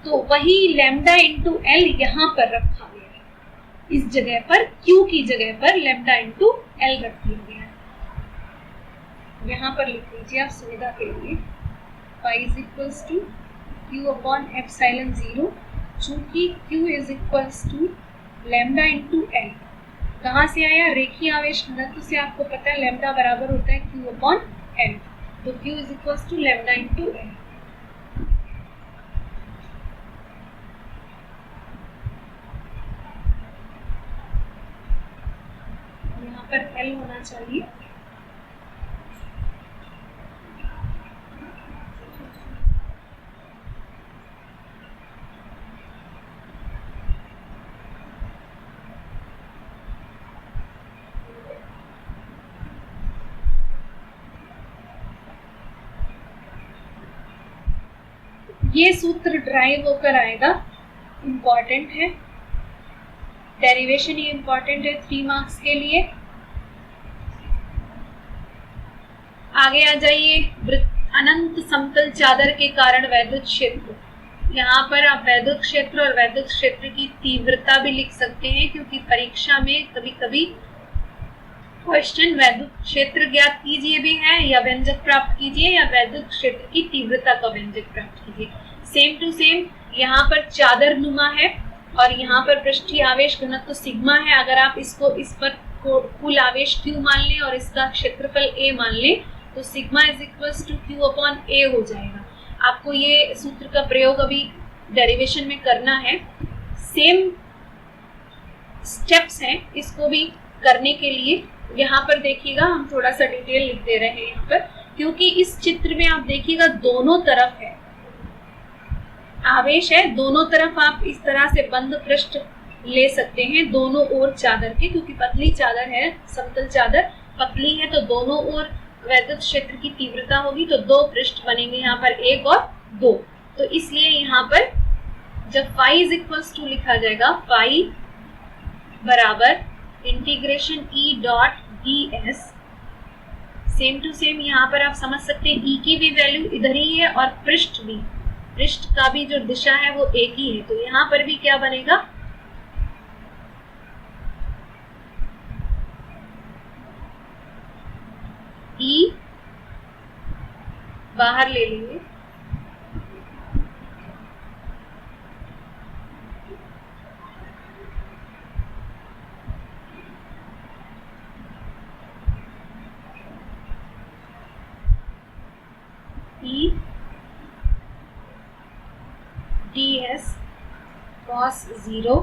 तो वही लैम्डा इंटू L यहाँ पर रखा गया है। इस जगह पर Q की जगह पर लैम्डा इंटू L रख दिया गया है। यहाँ पर लिख लीजिए आप सुविधा के लिए phi is equals to Q upon epsilon 0, चूंकि Q is equals to lambda into L। कहाँ से आया? रेखीय आवेश घनत्व से आपको पता है लैम्डा बराबर होता है Q अपॉन L। तो Q is equals to lambda into L। यहाँ पर L होना चाहिए। ये सूत्र ड्राइव होकर आएगा, इम्पॉर्टेंट है, डेरिवेशन ये इम्पॉर्टेंट है 3 मार्क्स के लिए। आगे आ जाइए, अनंत समतल चादर के कारण वैद्युत क्षेत्र। यहाँ पर आप वैद्युत क्षेत्र और वैद्युत क्षेत्र की तीव्रता भी लिख सकते हैं, क्योंकि परीक्षा में कभी कभी क्वेश्चन वैद्युत क्षेत्र ज्ञात कीजिए भी है या व्यंजक प्राप्त कीजिए या वैद्युत क्षेत्र की तीव्रता का व्यंजक प्राप्त कीजिए। सेम टू सेम यहाँ पर चादर नुमा है और यहाँ पर पृष्ठीय आवेश घनत्व तो सिग्मा है। अगर आप इसको इस पर कुल आवेश Q मान लें और इसका क्षेत्रफल A मान लें तो sigma is equals to Q upon A हो जाएगा। आपको ये सूत्र का प्रयोग अभी डेरिवेशन में करना है। सेम स्टेप्स हैं इसको भी करने के लिए। यहाँ पर देखिएगा हम थोड़ा सा डिटेल लिख दे रहे हैं यहाँ पर, क्योंकि इस चित्र में आप देखिएगा दोनों तरफ है आवेश है, दोनों तरफ आप इस तरह से बंद पृष्ठ ले सकते हैं दोनों ओर चादर के, क्योंकि पतली चादर है, समतल चादर पतली है तो दोनों ओर वैद्युत क्षेत्र की तीव्रता होगी, तो दो पृष्ठ बनेंगे यहाँ पर, एक और दो। तो इसलिए यहाँ पर जब फाई इज इक्वल्स टू लिखा जाएगा, फाई बराबर integration E dot D S, same to same यहाँ पर आप समझ सकते हैं ई की भी वैल्यू इधर ही है और पृष्ठ भी, पृष्ठ का भी जो दिशा है वो एक ही है, तो यहाँ पर भी क्या बनेगा, ई बाहर ले लेंगे, ई डी एस कॉस 0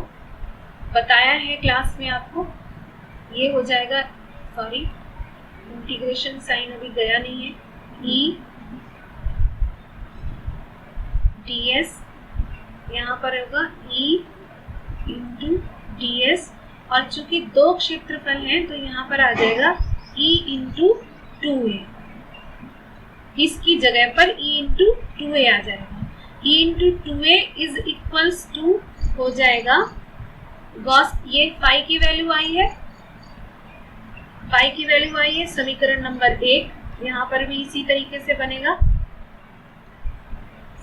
बताया है क्लास में आपको, ये हो जाएगा, सॉरी इंटीग्रेशन साइन अभी गया नहीं है, ई डी एस यहाँ पर होगा ई इंटू डी एस, और चूंकि दो क्षेत्रफल हैं तो यहाँ पर आ जाएगा ई इंटू 2a, इसकी जगह पर ई इंटू 2a आ जाएगा, E into 2a is equals to हो जाएगा गॉस, ये फाई की वैल्यू आई है, फाई की वैल्यू आई है, समीकरण नंबर 1, यहाँ पर भी इसी तरीके से बनेगा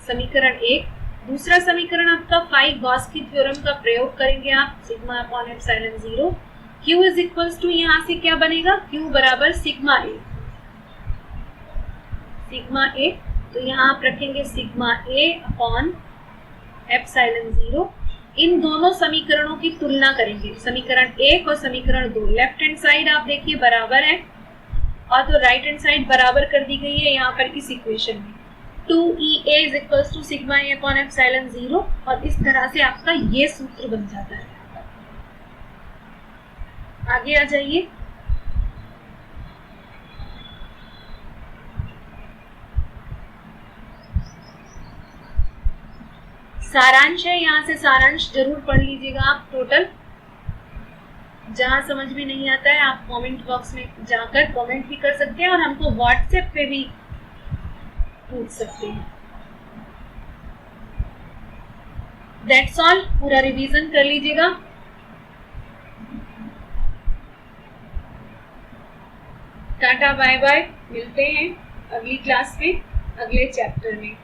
समीकरण 1। दूसरा समीकरण आपका फाई गॉस की थ्योरम का प्रयोग करेंगे आप, sigma upon epsilon 0, Q is equals to यहाँ से क्या बनेगा, क्यू बराबर सिग्मा ए, सिग्मा ए, तो यहाँ आप रखेंगे सिग्मा ए अपॉन एप्सिलॉन 0। इन दोनों समीकरणों की तुलना करेंगे, समीकरण 1 और समीकरण 2, लेफ्ट हैंड साइड आप देखिए बराबर है और तो राइट हैंड साइड बराबर कर दी गई है यहाँ पर इस इक्वेशन में, 2EA is equals to sigma A upon epsilon 0, और इस तरह से आपका ये सूत्र बन जाता है। आगे आ जाइए, सारांश है, यहाँ से सारांश जरूर पढ़ लीजिएगा आप टोटल, जहां समझ में नहीं आता है आप कमेंट बॉक्स में जाकर कमेंट भी कर सकते हैं और हमको व्हाट्सएप पे भी पूछ सकते हैं। दैट्स ऑल, पूरा रिवीजन कर लीजिएगा। टाटा बाय बाय, मिलते हैं अगली क्लास में अगले चैप्टर में।